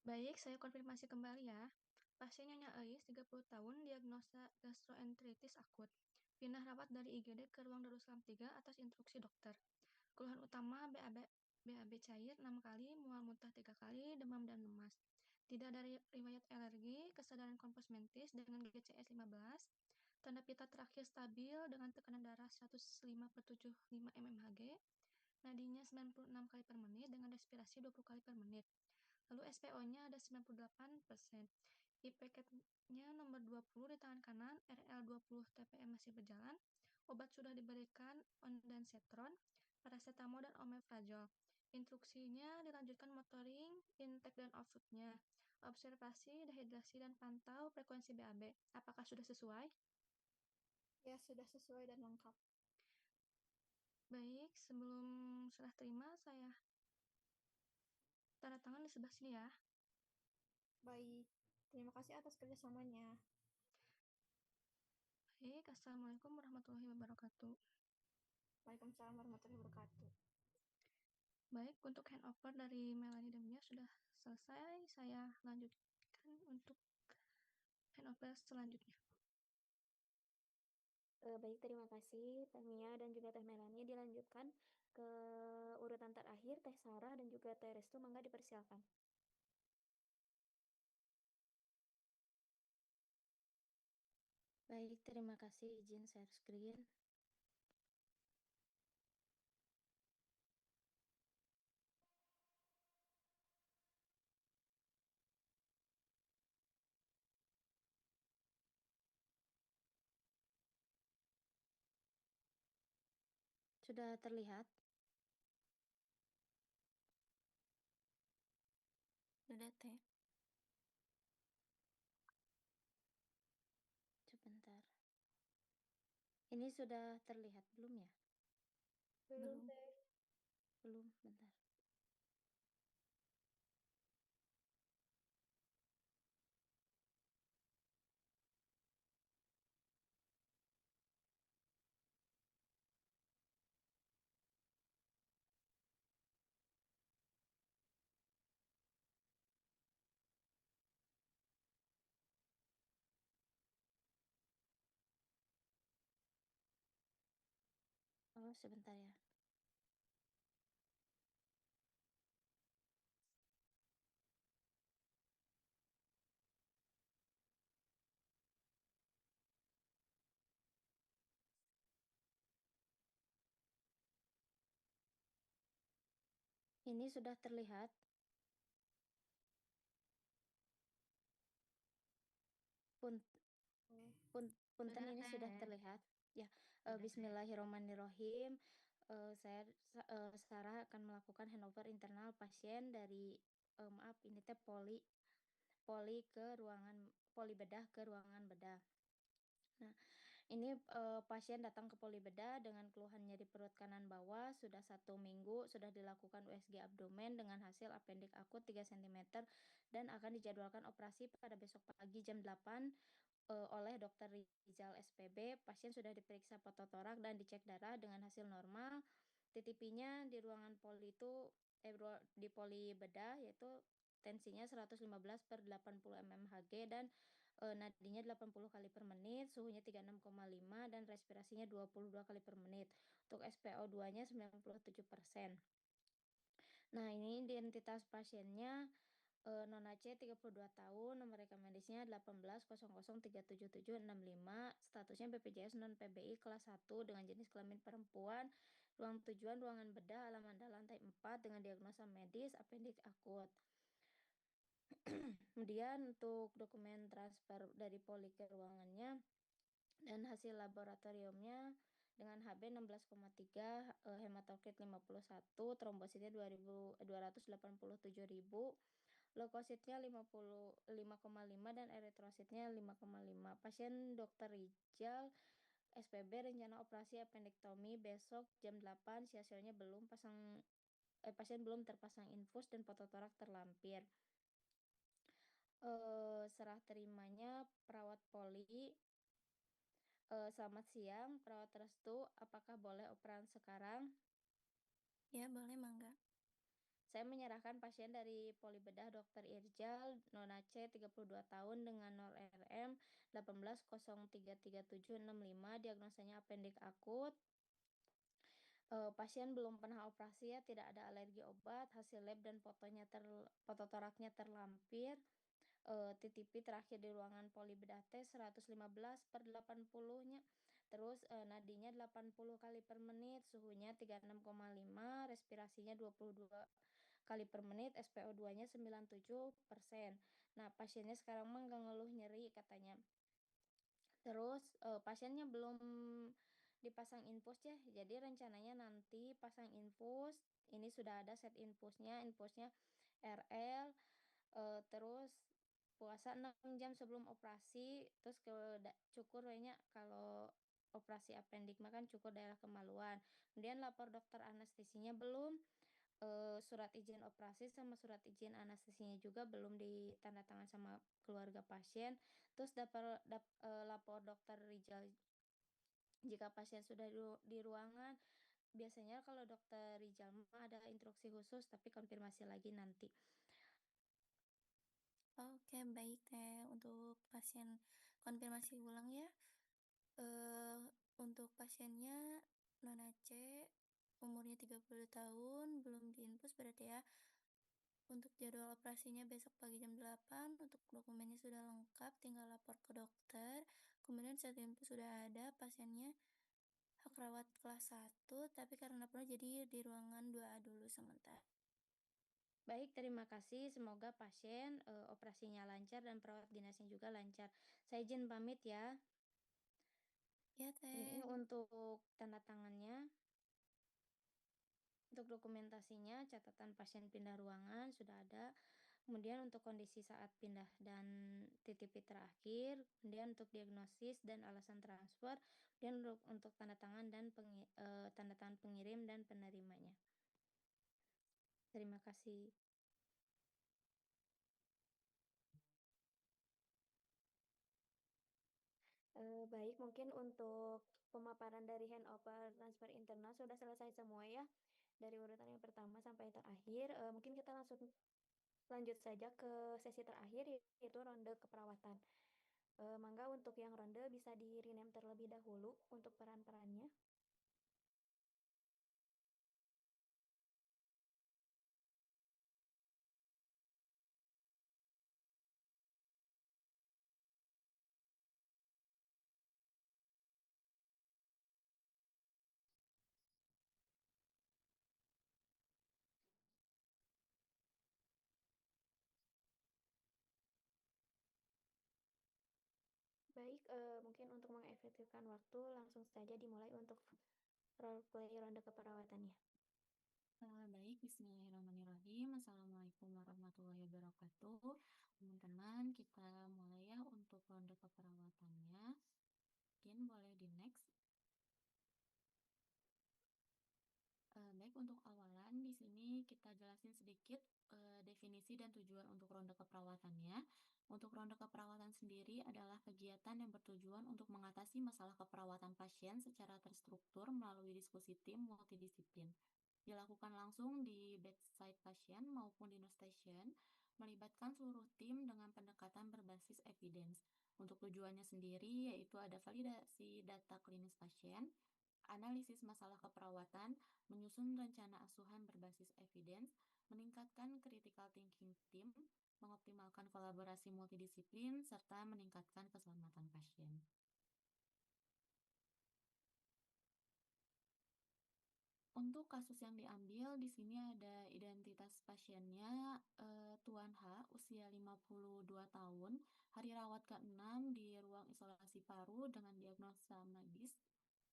Baik, saya konfirmasi kembali ya. Pasien Nyonya Eis, 30 tahun, diagnosa gastroenteritis akut. Pindah rawat dari IGD ke ruang Darussalam 3 atas instruksi dokter. Keluhan utama BAB cair 6 kali, mual muntah 3 kali, demam dan lemas. Tidak ada riwayat alergi, kesadaran kompos mentis dengan GCS 15. Tanda pita terakhir stabil dengan tekanan darah 105/75 mmHg. Nadinya 96 kali per menit dengan respirasi 20 kali per menit. Lalu SPO-nya ada 98%. IPK-nya nomor 20 di tangan kanan, RL 20 TPM masih berjalan. Obat sudah diberikan ondansetron, paracetamol, dan omeprazol. Instruksinya dilanjutkan monitoring, intake dan outputnya, observasi, dehidrasi, dan pantau frekuensi BAB. Apakah sudah sesuai? Ya, sudah sesuai dan lengkap. Baik, sebelum serah terima, saya tanda tangan di sebelah sini ya. Baik, terima kasih atas kerjasamanya. Baik, Assalamualaikum warahmatullahi wabarakatuh. Waalaikumsalam warahmatullahi wabarakatuh. Baik, untuk handover dari Melanie dan Mia sudah selesai. Saya lanjutkan untuk handover selanjutnya. Baik, terima kasih Teh Mia dan juga Teh Melanie. Dilanjutkan ke urutan terakhir, Teh Sarah dan juga Teh Restu, mangga dipersilakan. Baik, terima kasih. Izin share screen. Sudah terlihat? Sudah, Teh. Sebentar. Ini sudah terlihat belum ya? Belum. Belum, bentar. Oh, sebentar ya. Ini sudah terlihat. Punten, ini sudah terlihat. Ya, Bismillahirrahmanirrahim. Sarah akan melakukan handover internal pasien dari maaf ini teh poli bedah ke ruangan bedah. Nah, ini pasien datang ke poli bedah dengan keluhan nyeri perut kanan bawah. Sudah 1 minggu sudah dilakukan USG abdomen dengan hasil apendik akut 3 cm dan akan dijadwalkan operasi pada besok pagi jam 8 oleh Dr. Rizal SPB. Pasien sudah diperiksa fototorak dan dicek darah dengan hasil normal. TTP-nya di ruangan poli itu di poli bedah yaitu tensinya 115/80 mmHg dan nadinya 80 kali per menit, suhunya 36,5 dan respirasinya 22 kali per menit. Untuk SpO2-nya 97%. Nah, ini identitas pasiennya Nona C 32 tahun, nomor rekam medisnya 1800377765, statusnya BPJS non PBI kelas 1 dengan jenis kelamin perempuan, ruang tujuan ruangan bedah halaman lantai 4 dengan diagnosa medis apendik akut. Kemudian untuk dokumen transfer dari poli ke ruangannya dan hasil laboratoriumnya dengan HB 16,3, hematokrit 51, trombositnya 287.000, leukositnya 55,5 dan eritrositnya 5,5. Pasien Dr. Rijal SPB rencana operasi appendektomi besok jam 8. Hasilnya pasien belum terpasang infus dan fototorak terlampir. Serah terimanya perawat poli. Selamat siang, perawat Restu. Apakah boleh operan sekarang? Ya, boleh, Mangga. Saya menyerahkan pasien dari poli bedah Dr. Irjal, Nona C, 32 tahun dengan NOR RM 18033765, diagnosanya apendik akut. Pasien belum pernah operasi ya, tidak ada alergi obat, hasil lab dan fototoraknya terlampir. TTP terakhir di ruangan poli bedah T 115/80-nya. Terus nadinya 80 kali per menit, suhunya 36,5, respirasinya 22 kali per menit, SpO2-nya 97%. Nah, pasiennya sekarang mah nggak ngeluh nyeri katanya. Terus pasiennya belum dipasang infus ya, jadi rencananya nanti pasang infus. Ini sudah ada set infusnya RL. Terus puasa 6 jam sebelum operasi, terus cukur kayaknya kalau operasi apendik mah kan cukur daerah kemaluan. Kemudian lapor dokter anestesinya belum, surat izin operasi sama surat izin anestesinya juga belum ditandatangan sama keluarga pasien. Terus lapor dokter Rijal jika pasien sudah di ruangan. Biasanya kalau dokter Rijal mah ada instruksi khusus, tapi konfirmasi lagi nanti. Oke, baik Teh. Untuk pasien konfirmasi ulang ya. Untuk pasiennya Nona C, umurnya 30 tahun, belum diinfus berarti ya. Untuk jadwal operasinya besok pagi jam 8, untuk dokumennya sudah lengkap, tinggal lapor ke dokter. Kemudian saat infus sudah ada, pasiennya hak rawat kelas 1, tapi karena pernah jadi di ruangan 2A dulu sementara. Baik, terima kasih. Semoga pasien operasinya lancar dan perawat dinasnya juga lancar. Saya izin pamit ya. Ya, Ini Teh. untuk tanda tangannya. Untuk dokumentasinya, catatan pasien pindah ruangan sudah ada. Kemudian untuk kondisi saat pindah dan TTP terakhir, kemudian untuk diagnosis dan alasan transfer, dan untuk tanda tangan dan tanda tangan pengirim dan penerimanya. Terima kasih. Baik, mungkin untuk pemaparan dari handover transfer internal sudah selesai semua ya. Dari urutan yang pertama sampai terakhir, mungkin kita langsung lanjut saja ke sesi terakhir, yaitu ronde keperawatan. Mangga untuk yang ronde bisa di rename terlebih dahulu untuk peran-perannya. Baik, mungkin untuk mengefektifkan waktu, langsung saja dimulai untuk role play ronde keperawatannya. Baik, bismillahirrahmanirrahim. Assalamualaikum warahmatullahi wabarakatuh. Teman-teman, kita mulai ya untuk ronde keperawatannya. Mungkin boleh di next. Baik, untuk awalan di sini kita jelasin sedikit definisi dan tujuan untuk ronde keperawatannya. Untuk ronde keperawatan sendiri adalah kegiatan yang bertujuan untuk mengatasi masalah keperawatan pasien secara terstruktur melalui diskusi tim multidisiplin. Dilakukan langsung di bedside pasien maupun di nurse station, melibatkan seluruh tim dengan pendekatan berbasis evidence. Untuk tujuannya sendiri yaitu ada validasi data klinis pasien, analisis masalah keperawatan, menyusun rencana asuhan berbasis evidence, meningkatkan critical thinking team, mengoptimalkan kolaborasi multidisiplin, serta meningkatkan keselamatan pasien. Untuk kasus yang diambil, di sini ada identitas pasiennya, Tuan H, usia 52 tahun, hari rawat ke-6 di ruang isolasi paru dengan diagnosa medis.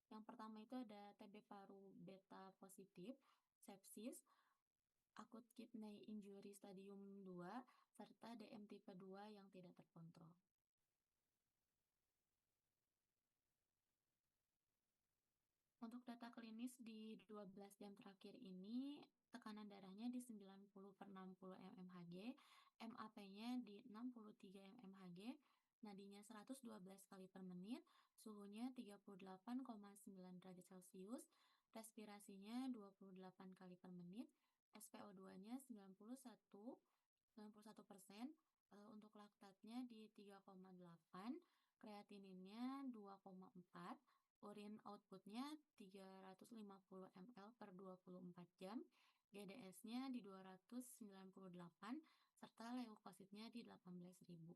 Yang pertama itu ada TB paru beta positif, sepsis, akut kidney injury stadium 2, serta DM tipe 2 yang tidak terkontrol. Untuk data klinis di 12 jam terakhir ini, tekanan darahnya di 90/60 mmHg, MAP-nya di 63 mmHg, nadinya 112 kali per menit, suhunya 38,9 derajat Celcius, respirasinya 28 kali per menit, SpO2-nya 91%, untuk laktatnya di 3,8, kreatininnya 2,4, urin outputnya 350 ml per 24 jam, GDS-nya di 298, serta leukositnya di 18.000.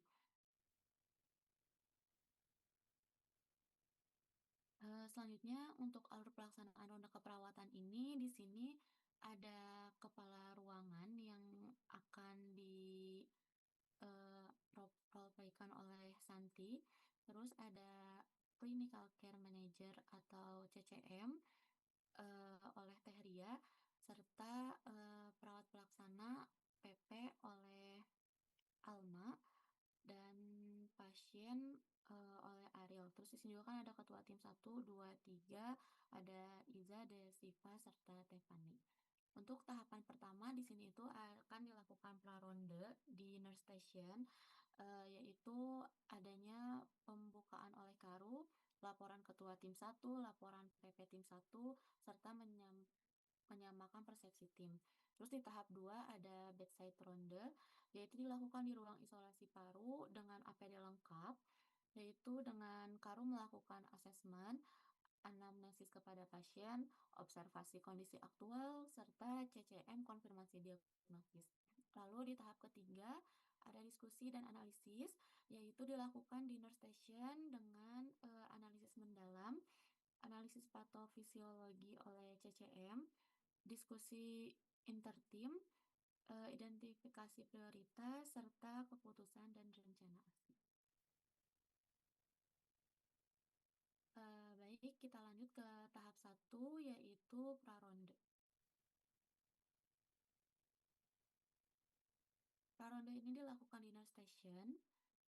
Selanjutnya untuk alur pelaksanaan ronde keperawatan ini di sini ada kepala ruangan yang akan di role-playkan oleh Santi, terus ada clinical care manager atau CCM oleh Teh Ria, serta perawat pelaksana PP oleh Alma, dan pasien oleh Ariel. Terus di sini juga kan ada ketua tim 1, 2, 3, ada Iza, Desiva, serta Tefani. Untuk tahapan pertama di sini itu akan dilakukan praronde di nurse station, yaitu adanya pembukaan oleh Karu, laporan ketua tim 1, laporan PP tim 1, serta menyamakan persepsi tim. Terus di tahap 2 ada bedside ronde, yaitu dilakukan di ruang isolasi paru dengan APD lengkap, yaitu dengan Karu melakukan asesmen, anamnesis kepada pasien, observasi kondisi aktual, serta CCM konfirmasi diagnosis. Lalu di tahap ketiga ada diskusi dan analisis, yaitu dilakukan di nurse station dengan analisis mendalam, analisis patofisiologi oleh CCM, diskusi intertim, identifikasi prioritas, serta keputusan dan rencana aksi. Baik, kita lanjut ke tahap 1, yaitu praronde. Praronde ini dilakukan di nurse station.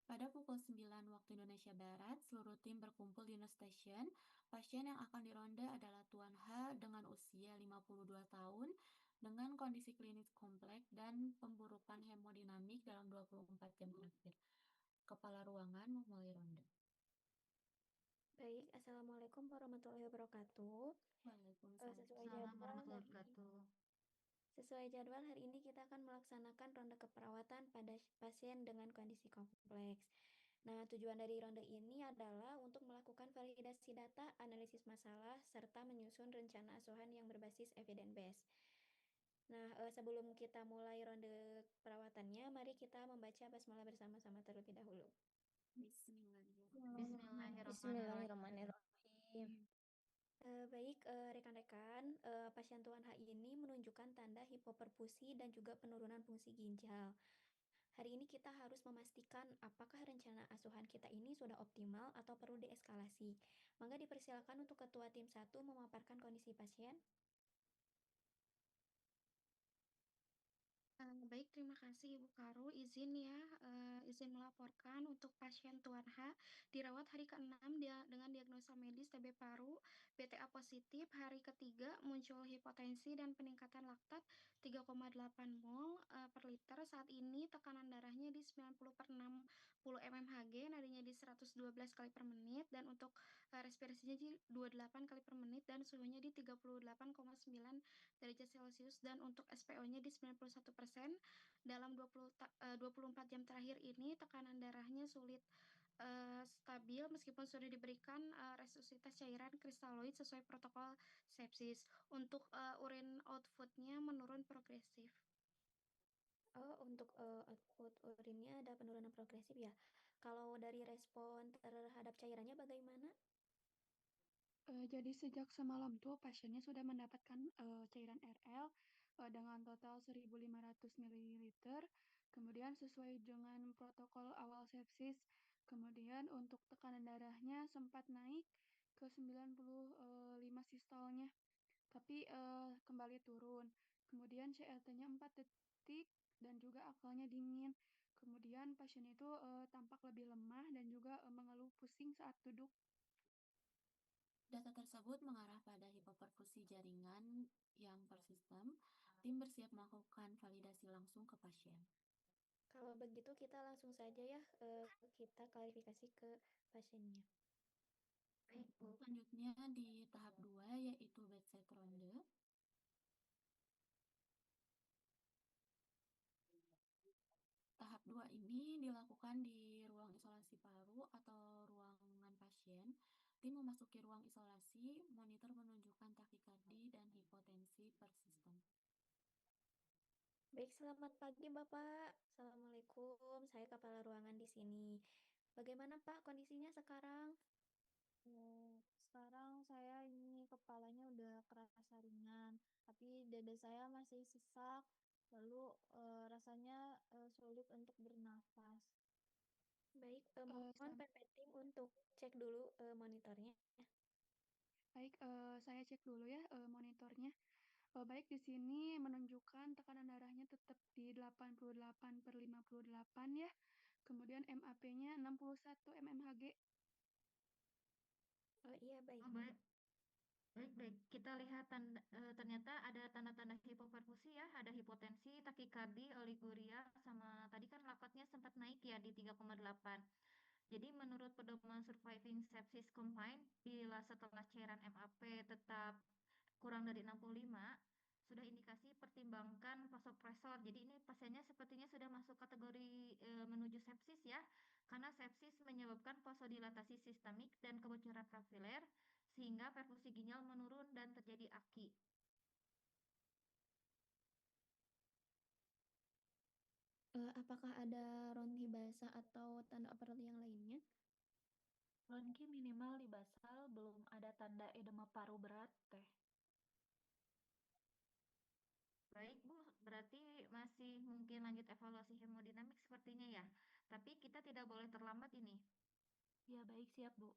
Pada pukul 9 waktu Indonesia Barat, seluruh tim berkumpul di nurse station. Pasien yang akan dironde adalah Tuan H dengan usia 52 tahun, dengan kondisi klinis kompleks dan pemburukan hemodinamik dalam 24 jam terakhir. Kepala ruangan memulai ronde. Baik, Assalamualaikum warahmatullahi wabarakatuh. Waalaikumsalam warahmatullahi wabarakatuh. Sesuai jadwal hari ini kita akan melaksanakan ronde keperawatan pada pasien dengan kondisi kompleks. Nah, tujuan dari ronde ini adalah untuk melakukan validasi data, analisis masalah, serta menyusun rencana asuhan yang berbasis evidence base. Nah, sebelum kita mulai ronde perawatannya, mari kita membaca basmalah bersama-sama terlebih dahulu. Bismillahirrahmanirrahim. Baik, rekan-rekan, pasien Tuan H ini menunjukkan tanda hipoperfusi dan juga penurunan fungsi ginjal. Hari ini kita harus memastikan apakah rencana asuhan kita ini sudah optimal atau perlu deeskalasi. Mangga dipersilakan untuk Ketua Tim 1 memaparkan kondisi pasien. Baik, terima kasih Ibu Karu. Izin ya, izin melaporkan untuk pasien Tuan H dirawat hari ke-6 dengan diagnosa medis TB paru, BTA positif, hari ketiga muncul hipotensi dan peningkatan laktat 3,8 mol per liter. Saat ini tekanan darahnya di 90/60 mmHg, nadinya di 112 kali per menit, dan untuk respirasinya di 28 kali per menit, dan suhunya di 38,9 derajat Celcius, dan untuk SPO-nya di 91%. Dalam 24 jam terakhir ini tekanan darahnya sulit stabil meskipun sudah diberikan resusitasi cairan kristaloid sesuai protokol sepsis. Untuk urin output-nya menurun progresif. Untuk output urinnya ada penurunan progresif ya. Kalau dari respon terhadap cairannya bagaimana? Jadi sejak semalam tuh pasiennya sudah mendapatkan cairan RL dengan total 1.500 ml. Kemudian sesuai dengan protokol awal sepsis, kemudian untuk tekanan darahnya sempat naik ke 95 sistolnya, tapi kembali turun. Kemudian CRT-nya 4 detik dan juga akalnya dingin. Kemudian pasien itu tampak lebih lemah dan juga mengeluh pusing saat duduk. Data tersebut mengarah pada hipoperfusi jaringan yang persistem. Tim bersiap melakukan validasi langsung ke pasien. Kalau begitu kita langsung saja ya kita klarifikasi ke pasiennya. Baik, Bu. Selanjutnya di tahap 2 yaitu bedside ronde. Tahap 2 ini dilakukan di ruang isolasi paru atau ruangan pasien. Tim memasuki ruang isolasi, monitor menunjukkan takikardi dan hipotensi persisten. Baik, selamat pagi Bapak. Assalamualaikum, saya kepala ruangan di sini. Bagaimana Pak kondisinya sekarang? Sekarang saya ini kepalanya udah kerasa ringan, tapi dada saya masih sesak, lalu rasanya sulit untuk bernafas. Baik, mohon PP tim untuk cek dulu monitornya. Baik, saya cek dulu ya monitornya. Baik, di sini menunjukkan tekanan darahnya tetap di 88/58 ya. Kemudian MAP-nya 61 mmHg. Oh iya, baik. Baik. Baik. Kita lihat ternyata ada tanda-tanda hipoperfusi ya, ada hipotensi, takikardi, oliguria, sama tadi kan laktatnya sempat naik ya di 3,8. Jadi menurut pedoman surviving sepsis combined, bila setelah cairan MAP tetap kurang dari 65, sudah indikasi pertimbangkan vasopresor. Jadi ini pasiennya sepertinya sudah masuk kategori menuju sepsis ya, karena sepsis menyebabkan vasodilatasi sistemik dan kebocoran papiler, sehingga perfusi ginjal menurun dan terjadi AKI. Apakah ada ronki basah atau tanda operasi yang lainnya? Ronki minimal di basal, belum ada tanda edema paru berat, Teh. Baik, Bu, berarti masih mungkin lanjut evaluasi hemodinamik sepertinya ya. Tapi kita tidak boleh terlambat ini. Ya, baik, siap, Bu.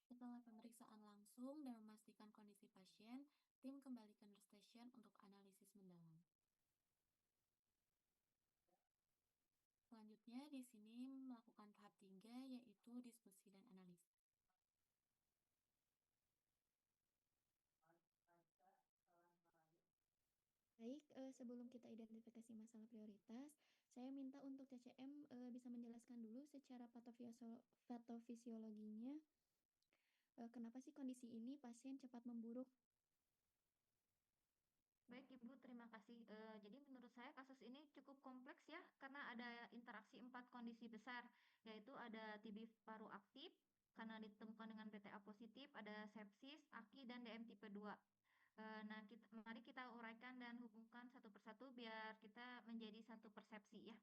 Setelah pemeriksaan langsung dan memastikan kondisi pasien, tim kembali ke nurse station untuk analisis mendalam. Selanjutnya di sini melakukan tahap 3 yaitu diskusi dan analisis. Baik, sebelum kita identifikasi masalah prioritas, saya minta untuk CCM bisa menjelaskan dulu secara patofisiologinya kenapa sih kondisi ini pasien cepat memburuk. Baik, Ibu, terima kasih. Jadi menurut saya kasus ini cukup kompleks ya, karena ada interaksi 4 kondisi besar, yaitu ada TB paru aktif, karena ditemukan dengan BTA positif, ada sepsis, AKI, dan DM tipe 2. Nah, mari kita uraikan dan hubungkan satu persatu biar kita menjadi satu persepsi ya.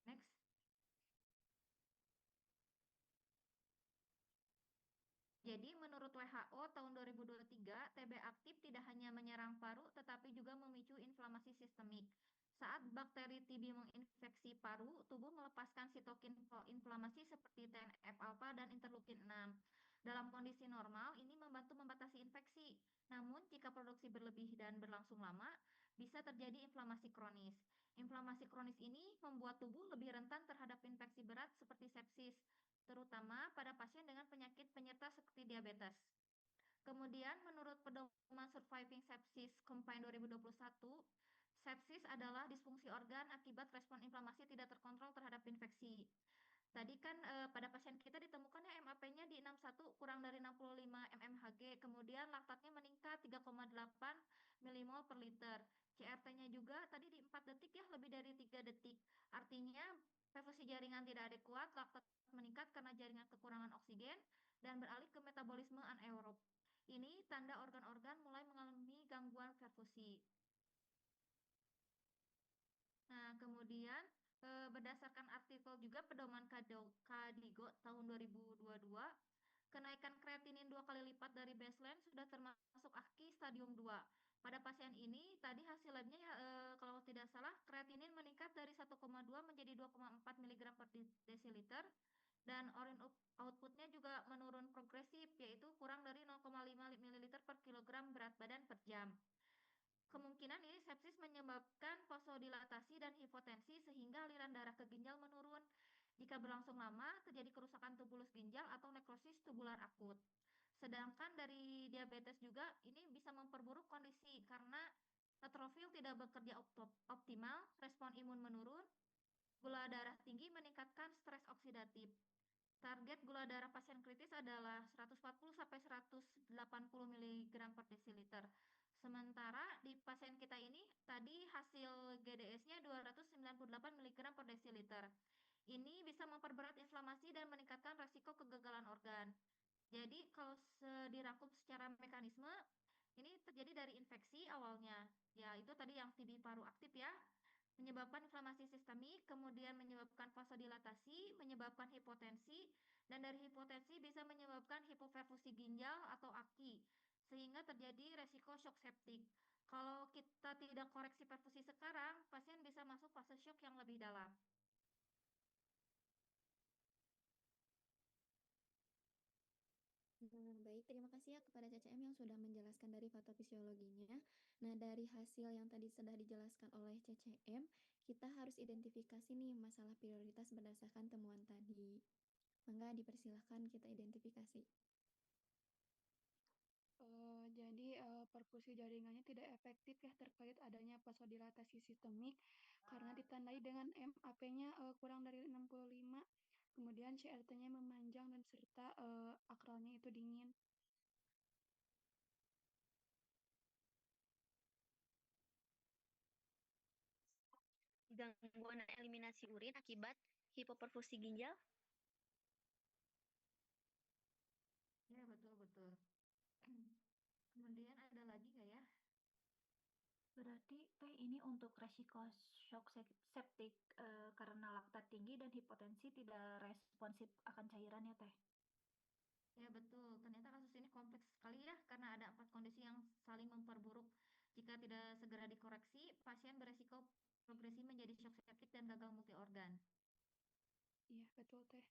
Next. Jadi menurut WHO tahun 2023, TB aktif tidak hanya menyerang paru tetapi juga memicu inflamasi sistemik. Saat bakteri TB menginfeksi normal, ini membantu membatasi infeksi. Namun, jika produksi berlebih dan berlangsung lama, bisa terjadi inflamasi kronis. Inflamasi kronis ini membuat tubuh lebih rentan terhadap infeksi berat seperti sepsis, terutama pada pasien dengan penyakit penyerta seperti diabetes. Kemudian, menurut pedoman Surviving Sepsis Campaign 2021, sepsis adalah disfungsi organ akibat respon inflamasi tidak terkontrol terhadap infeksi. Tadi kan pada pasien kita ditemukannya MAP-nya di 61 kurang dari 65 mmHg, kemudian laktatnya meningkat 3,8 milimol per liter. CRT-nya juga tadi di 4 detik ya, lebih dari 3 detik. Artinya perfusi jaringan tidak adekuat, laktat meningkat karena jaringan kekurangan oksigen dan beralih ke metabolisme anaerob. Ini tanda organ-organ mulai mengalami gangguan perfusi. Nah, kemudian berdasarkan artikel juga pedoman KDIGO tahun 2022, kenaikan kreatinin 2 kali lipat dari baseline sudah termasuk AKI stadium 2. Pada pasien ini, tadi hasil labnya ya, kalau tidak salah, kreatinin meningkat dari 1,2 menjadi 2,4 mg per desiliter, dan urine outputnya juga menurun progresif, yaitu kurang dari 0,5 ml per kilogram berat badan per jam. Kemungkinan ini sepsis menyebabkan vasodilatasi dan hipotensi sehingga aliran darah ke ginjal menurun. Jika berlangsung lama, terjadi kerusakan tubulus ginjal atau nekrosis tubular akut. Sedangkan dari diabetes juga ini bisa memperburuk kondisi karena neutrofil tidak bekerja optimal, respon imun menurun, gula darah tinggi meningkatkan stres oksidatif. Target gula darah pasien kritis adalah 140 sampai 180 mg per desiliter. Sementara di pasien kita ini tadi hasil GDS-nya 298 mg per desiliter. Ini bisa memperberat inflamasi dan meningkatkan resiko kegagalan organ. Jadi kalau dirangkum secara mekanisme, ini terjadi dari infeksi awalnya. Ya, itu tadi yang TB paru aktif ya, menyebabkan inflamasi sistemik, kemudian menyebabkan vasodilatasi, menyebabkan hipotensi, dan dari hipotensi bisa menyebabkan hipoperfusi ginjal atau AKI, sehingga terjadi resiko shock septik. Kalau kita tidak koreksi perfusi sekarang, pasien bisa masuk fase shock yang lebih dalam. Baik, terima kasih ya kepada CCM yang sudah menjelaskan dari patofisiologinya. Nah, dari hasil yang tadi sudah dijelaskan oleh CCM, kita harus identifikasi nih masalah prioritas berdasarkan temuan tadi. Mangga dipersilahkan kita identifikasi. Jadi perfusi jaringannya tidak efektif ya terkait adanya vasodilatasi sistemik karena ditandai dengan MAP-nya kurang dari 65. Kemudian CRT-nya memanjang dan serta akralnya itu dingin. Gangguan eliminasi urin akibat hipoperfusi ginjal. Ya, betul-betul. Kemudian ada lagi nggak ya? Berarti teh ini untuk resiko shock septik karena laktat tinggi dan hipotensi tidak responsif akan cairan ya teh. Ya betul, ternyata kasus ini kompleks sekali ya karena ada 4 kondisi yang saling memperburuk. Jika tidak segera dikoreksi, pasien beresiko progresi menjadi shock septik dan gagal multi organ. Iya, betul teh.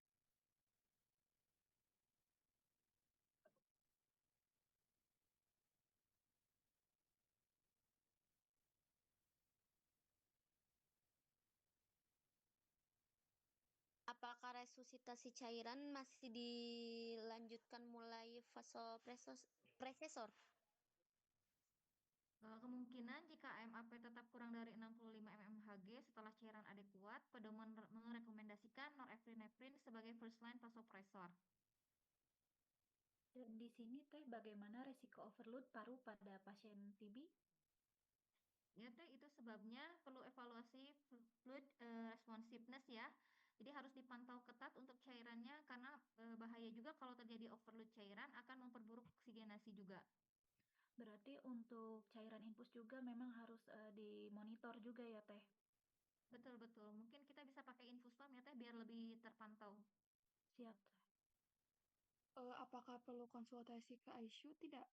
Apakah resusitasi cairan masih dilanjutkan mulai vasopresor? Kemungkinan jika MAP tetap kurang dari 65 mmHg setelah cairan adekuat, pedoman merekomendasikan norepinephrine sebagai first line vasopressor. Dan di sini teh bagaimana resiko overload paru pada pasien TB? Ya teh itu sebabnya perlu evaluasi fluid responsiveness ya. Jadi harus dipantau ketat untuk cairannya karena bahaya juga kalau terjadi overload cairan akan memperburuk oksigenasi juga. Berarti untuk cairan infus juga memang harus dimonitor juga ya teh. Betul-betul. Mungkin kita bisa pakai infus pump ya teh biar lebih terpantau. Siap. Apakah perlu konsultasi ke ICU? Tidak.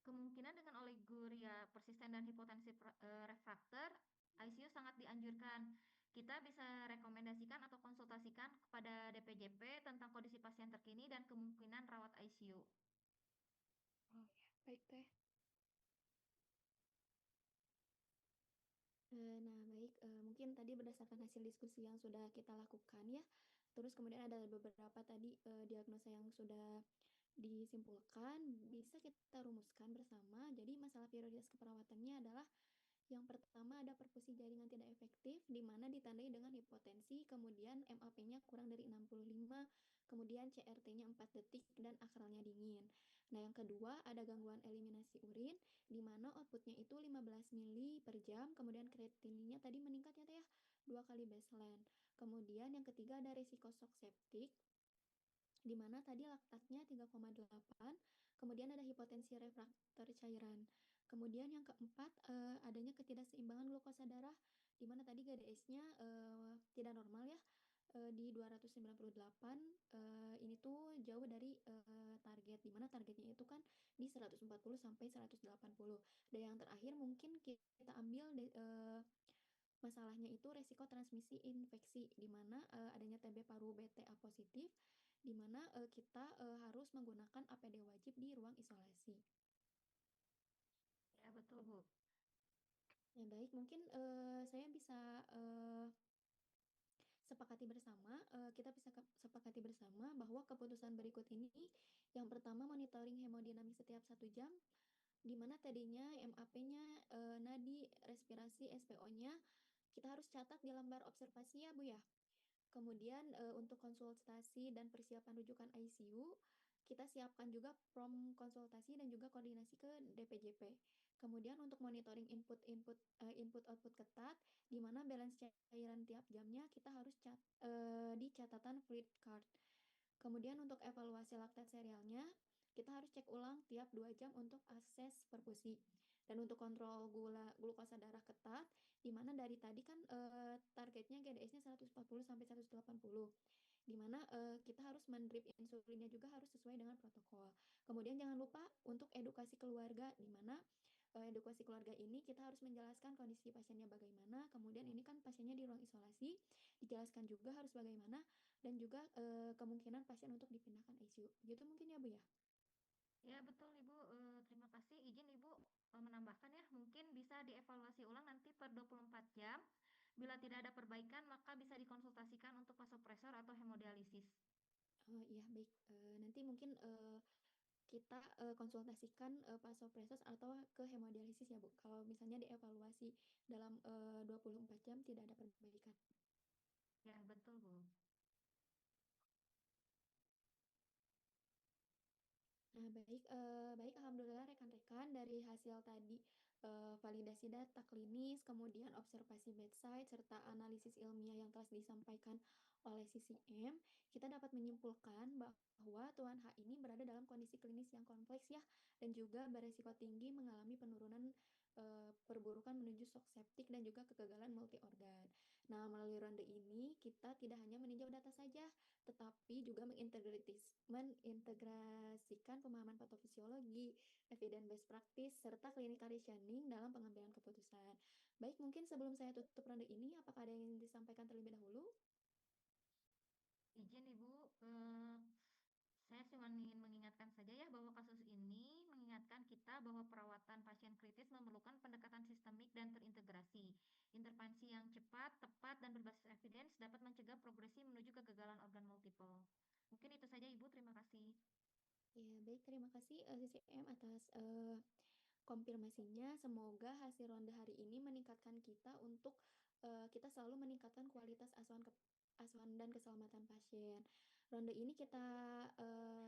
Kemungkinan dengan oliguria persisten dan hipotensi refraktor, ICU sangat dianjurkan. Kita bisa rekomendasikan atau konsultasikan kepada DPJP tentang kondisi pasien terkini dan kemungkinan rawat ICU. Oh ya, baik Teh. Nah, baik, mungkin tadi berdasarkan hasil diskusi yang sudah kita lakukan ya, terus kemudian ada beberapa tadi diagnosa yang sudah disimpulkan, bisa kita rumuskan bersama. Jadi masalah prioritas keperawatannya adalah yang pertama ada perfusi jaringan tidak efektif, di mana ditandai dengan hipotensi, kemudian MAP-nya kurang dari 65, kemudian CRT-nya 4 detik, dan akralnya dingin. Nah, yang kedua ada gangguan eliminasi urin, di mana outputnya itu 15 mili per jam, kemudian kreatininnya tadi meningkat ya, Teh ya, 2 kali baseline. Kemudian yang ketiga ada risiko shock septic, di mana tadi laktatnya 3,8, kemudian ada hipotensi refraktor cairan. Kemudian yang keempat, adanya ketidakseimbangan glukosa darah, di mana tadi GDS-nya tidak normal ya, di 298, ini tuh jauh dari target, di mana targetnya itu kan di 140 sampai 180. Dan yang terakhir mungkin kita ambil masalahnya itu resiko transmisi infeksi, di mana adanya TB paru BTA positif, di mana kita harus menggunakan APD wajib di ruang isolasi. Ya, betul, Bu. Ya, baik, mungkin saya bisa sepakati bersama, kita bisa sepakati bersama bahwa keputusan berikut ini, yang pertama monitoring hemodinamik setiap 1 jam, di mana tadinya MAP-nya, nadi, respirasi, SPO-nya, kita harus catat di lembar observasi ya Bu ya. Kemudian untuk konsultasi dan persiapan rujukan ICU, kita siapkan juga prom konsultasi dan juga koordinasi ke DPJP. Kemudian untuk monitoring input-output ketat, di mana balance cairan tiap jamnya kita harus di catatan fluid card. Kemudian untuk evaluasi laktat serialnya, kita harus cek ulang tiap 2 jam untuk akses perfusi. Dan untuk kontrol glukosa darah ketat, di mana dari tadi kan targetnya GDS-nya 140 sampai 180. Di mana kita harus mendrip insulinnya juga harus sesuai dengan protokol. Kemudian jangan lupa untuk edukasi keluarga, di mana edukasi keluarga ini kita harus menjelaskan kondisi pasiennya bagaimana, kemudian ini kan pasiennya di ruang isolasi, dijelaskan juga harus bagaimana, dan juga kemungkinan pasien untuk dipindahkan ICU. Gitu mungkin ya Bu ya? Ya, betul Ibu. Terima kasih. Izin Ibu menambahkan ya, mungkin bisa dievaluasi ulang nanti per 24 jam. Bila tidak ada perbaikan, maka bisa dikonsultasikan untuk vasopresor atau hemodialisis. Iya, baik. Nanti mungkin kita konsultasikan vasopresor atau ke hemodialisis ya Bu, kalau misalnya dievaluasi dalam 24 jam tidak ada perbaikan. Ya, betul Bu. Nah, baik, alhamdulillah rekan-rekan, dari hasil tadi validasi data klinis, kemudian observasi bedside, serta analisis ilmiah yang telah disampaikan oleh CCM, kita dapat menyimpulkan bahwa Tuan H ini berada dalam kondisi klinis yang kompleks ya, dan juga beresiko tinggi mengalami penurunan perburukan menuju shock septic dan juga kegagalan multi organ. Nah, melalui ronde ini kita tidak hanya meninjau data saja, tetapi juga mengintegrasikan pemahaman patofisiologi, evidence based practice, serta clinical reasoning dalam pengambilan keputusan. Baik, mungkin sebelum saya tutup ronde ini, apakah ada yang ingin disampaikan terlebih dahulu? Izin Ibu, saya cuma ingin mengingatkan saja ya bahwa kasus ini mengingatkan kita bahwa perawatan pasien kritis memerlukan pendekatan sistemik dan terintegrasi. Intervensi yang cepat, tepat, dan berbasis evidence dapat mencegah progresi menuju kegagalan organ multiple. Mungkin itu saja Ibu, terima kasih. Ya, baik, terima kasih CCM atas konfirmasinya. Semoga hasil ronde hari ini meningkatkan kita untuk kita selalu meningkatkan kualitas asuhan dan keselamatan pasien. Ronde ini kita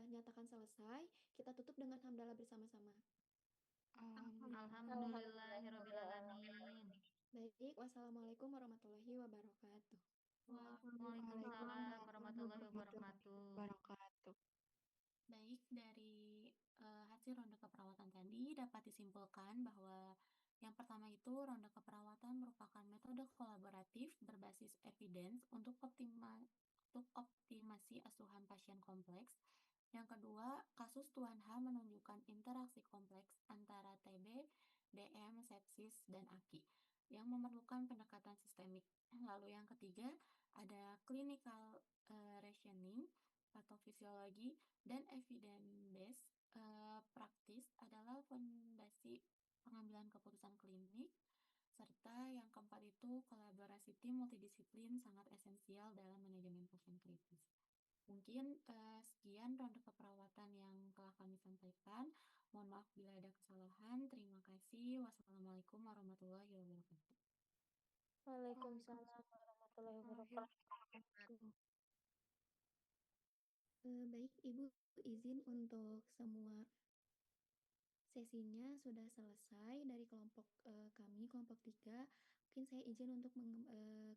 nyatakan selesai. Kita tutup dengan hamdalah bersama-sama. Alhamdulillahirrahmanirrahim. Baik, wassalamualaikum warahmatullahi wabarakatuh. Waalaikumsalam warahmatullahi wabarakatuh. Baik, dari hasil ronde keperawatan tadi dapat disimpulkan bahwa yang pertama itu ronde keperawatan merupakan metode kolaboratif berbasis evidence untuk optimasi asuhan pasien kompleks. Yang kedua, kasus Tuan H menunjukkan interaksi kompleks antara TB, DM, sepsis, dan AKI yang memerlukan pendekatan sistemik. Lalu Lalu yang ketiga ada clinical rationing atau fisiologi dan evidence based practice adalah fondasi pengambilan keputusan klinik. Serta yang keempat itu kolaborasi tim multidisiplin sangat esensial dalam manajemen pasien kritis. Mungkin sekian ronde keperawatan yang telah kami sampaikan. Mohon maaf bila ada kesalahan. Terima kasih. Wassalamualaikum warahmatullahi wabarakatuh. Waalaikumsalam warahmatullahi wabarakatuh. Baik, Ibu, izin untuk semua sesinya sudah selesai dari kelompok kami, kelompok 3. Mungkin saya izin untuk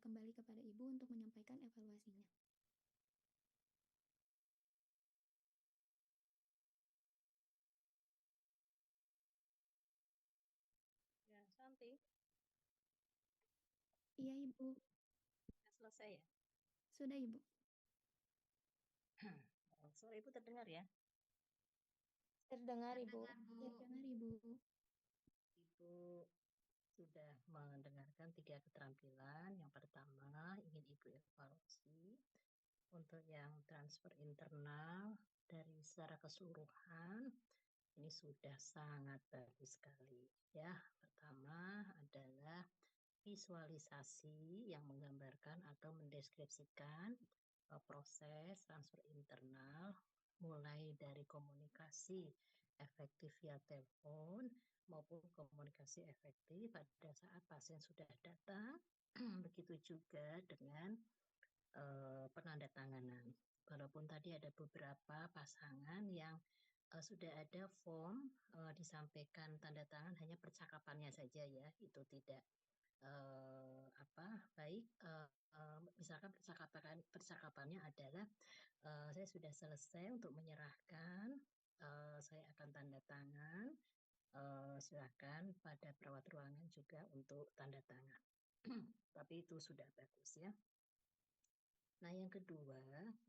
kembali kepada Ibu untuk menyampaikan evaluasinya. Ya, Santi, Iya, Ibu. sudah selesai ya? Sudah, Ibu. Suara Ibu terdengar ya? Terdengar, Ibu. Terdengar, Ibu. Ibu sudah mendengarkan 3 keterampilan. Yang pertama, ingin Ibu evaluasi untuk yang transfer internal dari secara keseluruhan. Ini sudah sangat bagus sekali. Ya, pertama adalah visualisasi yang menggambarkan atau mendeskripsikan proses transfer internal mulai dari komunikasi efektif via telepon maupun komunikasi efektif pada saat pasien sudah datang. Begitu juga dengan penandatanganan. Walaupun tadi ada beberapa pasangan yang sudah ada form disampaikan tanda tangan hanya percakapannya saja ya, itu tidak baik. Misalkan percakapannya adalah saya sudah selesai untuk menyerahkan, saya akan tanda tangan, silakan pada perawat ruangan juga untuk tanda tangan. Tapi itu sudah bagus ya. Nah, yang kedua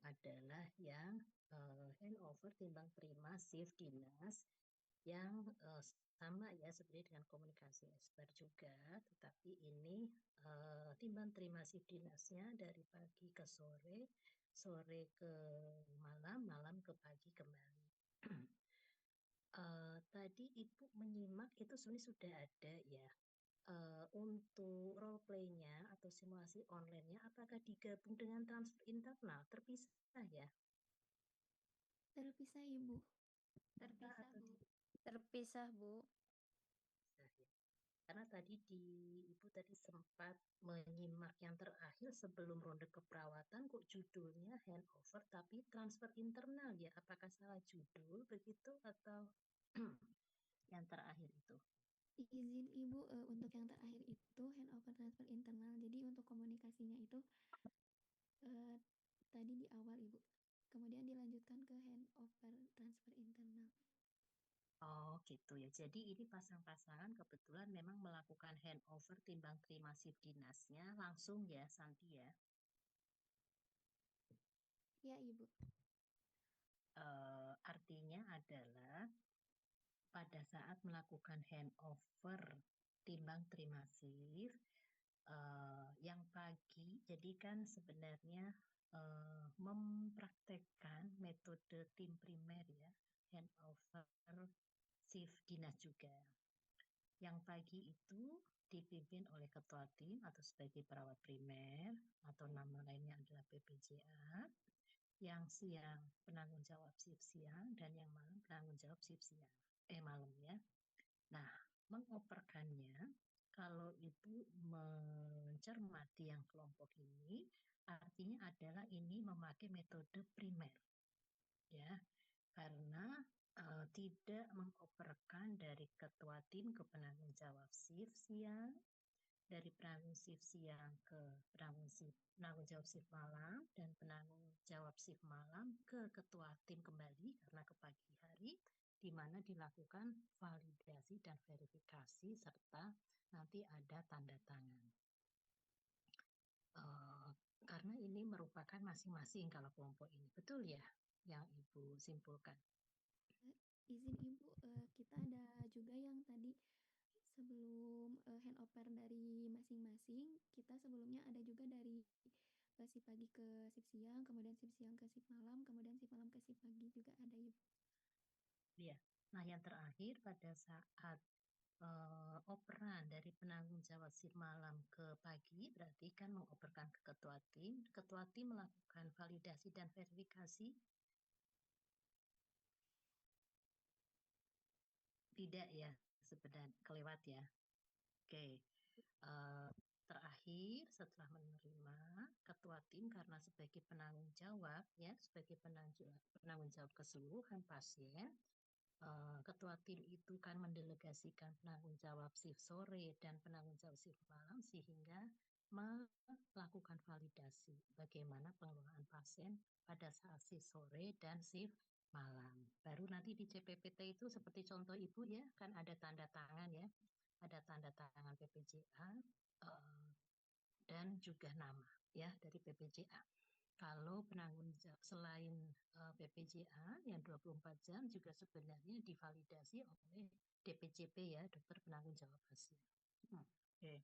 adalah yang handover timbang terima shift dinas yang sama ya seperti dengan komunikasi esper juga, tetapi ini timbang terima shift dinasnya dari pagi ke sore, sore ke malam, malam ke pagi kembali. Tadi Ibu menyimak itu sebenarnya sudah ada ya. Untuk role play-nya atau simulasi online-nya apakah digabung dengan transfer internal terpisah ya? Terpisah, Ibu. Terpisah, Bu. Terpisah, Bu. Terpisah ya. Karena tadi Ibu tadi sempat menyimak yang terakhir sebelum ronde keperawatan kok judulnya handover tapi transfer internal ya. Apakah salah judul begitu atau yang terakhir itu? Izin Ibu, untuk yang terakhir itu handover transfer internal. Jadi untuk komunikasinya itu tadi di awal, Ibu. Kemudian dilanjutkan ke handover transfer internal. Oh gitu ya. Jadi ini pasang-pasangan kebetulan memang melakukan handover timbang terima shift dinasnya langsung ya, Santi ya. Ya, Ibu. Artinya adalah pada saat melakukan handover timbang terima shift yang pagi, jadi kan sebenarnya mempraktekkan metode tim primer ya, handover shift dinas juga. Yang pagi itu dipimpin oleh ketua tim atau sebagai perawat primer atau nama lainnya adalah PPJA. Yang siang penanggung jawab shift siang dan yang malam penanggung jawab shift siang. Malam ya. Nah, mengoperkannya kalau Ibu mencermati yang kelompok ini, artinya adalah ini memakai metode primer. Ya, karena tidak mengoperkan dari ketua tim ke penanggung jawab shift siang, dari penanggung shift siang ke penanggung jawab shift malam, dan penanggung jawab shift malam ke ketua tim kembali karena ke pagi hari, di mana dilakukan validasi dan verifikasi serta nanti ada tanda tangan. Karena ini merupakan masing-masing kalau kelompok ini, betul ya yang Ibu simpulkan? Izin Ibu, kita ada juga yang tadi sebelum handover dari masing-masing, kita sebelumnya ada juga dari sip pagi ke sip siang, kemudian sip siang ke sip malam, kemudian sip malam ke sip pagi juga ada Ibu. Iya. Nah, yang terakhir pada saat operan dari penanggung jawab sip malam ke pagi, berarti kan mengoperkan ke ketua tim melakukan validasi dan verifikasi. Tidak ya, sebenarnya kelewat ya. Oke. Terakhir setelah menerima ketua tim karena sebagai penanggung jawab ya, sebagai penanggung jawab keseluruhan pasien, ketua tim itu kan mendelegasikan penanggung jawab shift sore dan penanggung jawab shift malam sehingga melakukan validasi bagaimana pengelolaan pasien pada saat shift sore dan shift malam. Baru nanti di CPPT itu seperti contoh Ibu ya, kan ada tanda tangan ya, ada tanda tangan PPJA dan juga nama ya dari PPJA. Kalau penanggung jawab selain PPJA yang 24 jam juga sebenarnya divalidasi oleh DPJP ya, dokter penanggung jawab pasien. Oke.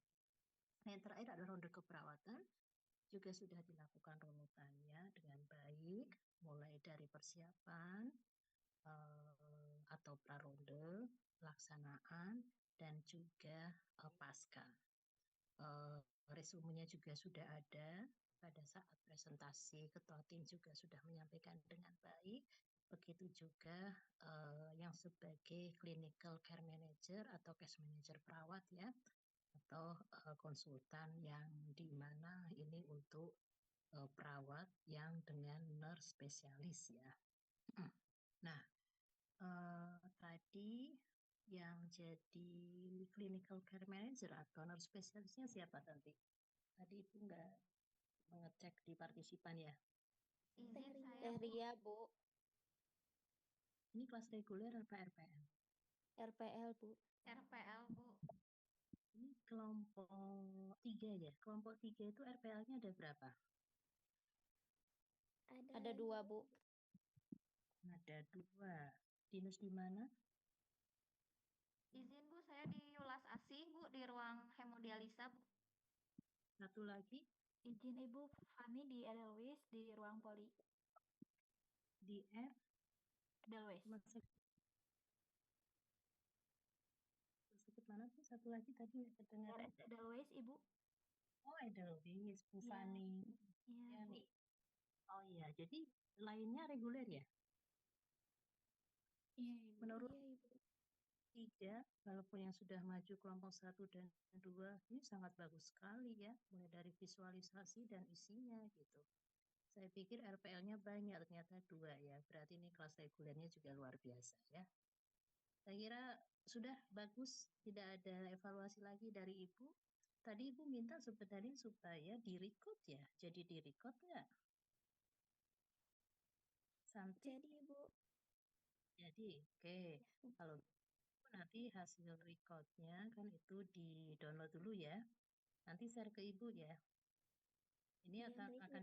Yang terakhir adalah ronde keperawatan, juga sudah dilakukan runutannya dengan baik, mulai dari persiapan atau praronde, pelaksanaan, dan juga pasca. Resumenya juga sudah ada. Pada saat presentasi, ketua tim juga sudah menyampaikan dengan baik. Begitu juga yang sebagai clinical care manager atau case manager perawat ya, atau konsultan yang di mana ini untuk perawat yang dengan nurse spesialis ya. Nah, tadi yang jadi clinical care manager atau nurse spesialisnya siapa tadi? Tadi Ibu nggak mengecek di partisipan ya? Izin saya, Ria, Bu. Ini kelas reguler apa RPL? RPL, Bu. RPL, Bu. Ini kelompok 3 ya. Kelompok 3 itu RPL-nya ada berapa? Ada 2, Bu. Ada 2. Dinas di mana? Izin Bu, saya di Ulas Asih Bu, di ruang hemodialisa Bu. Satu lagi? Izin Ibu, Fani di Edelweiss di ruang poli. Di Edelweiss. Sebut mana tuh? Satu lagi tadi kedengaran. Edelweiss Ibu. Oh, Edelweiss, Bu Iya. Fani. Iya, Ya Bu. nih. Oh iya, jadi lainnya reguler ya? Iya, Ibu. Menurut Iya, Ibu. 3, walaupun yang sudah maju kelompok 1 dan 2, ini sangat bagus sekali ya, mulai dari visualisasi dan isinya gitu. Saya pikir RPL-nya banyak, ternyata 2 ya, berarti ini kelas regulernya juga luar biasa ya. Saya kira sudah bagus, tidak ada evaluasi lagi dari Ibu. Tadi Ibu minta sebenarnya supaya di-record ya, jadi di-record nggak? Santi? Jadi Ibu. Jadi, oke. Kalau nanti hasil recordnya kan itu di download dulu ya. Nanti share ke Ibu ya. Ini Iya, baik, akan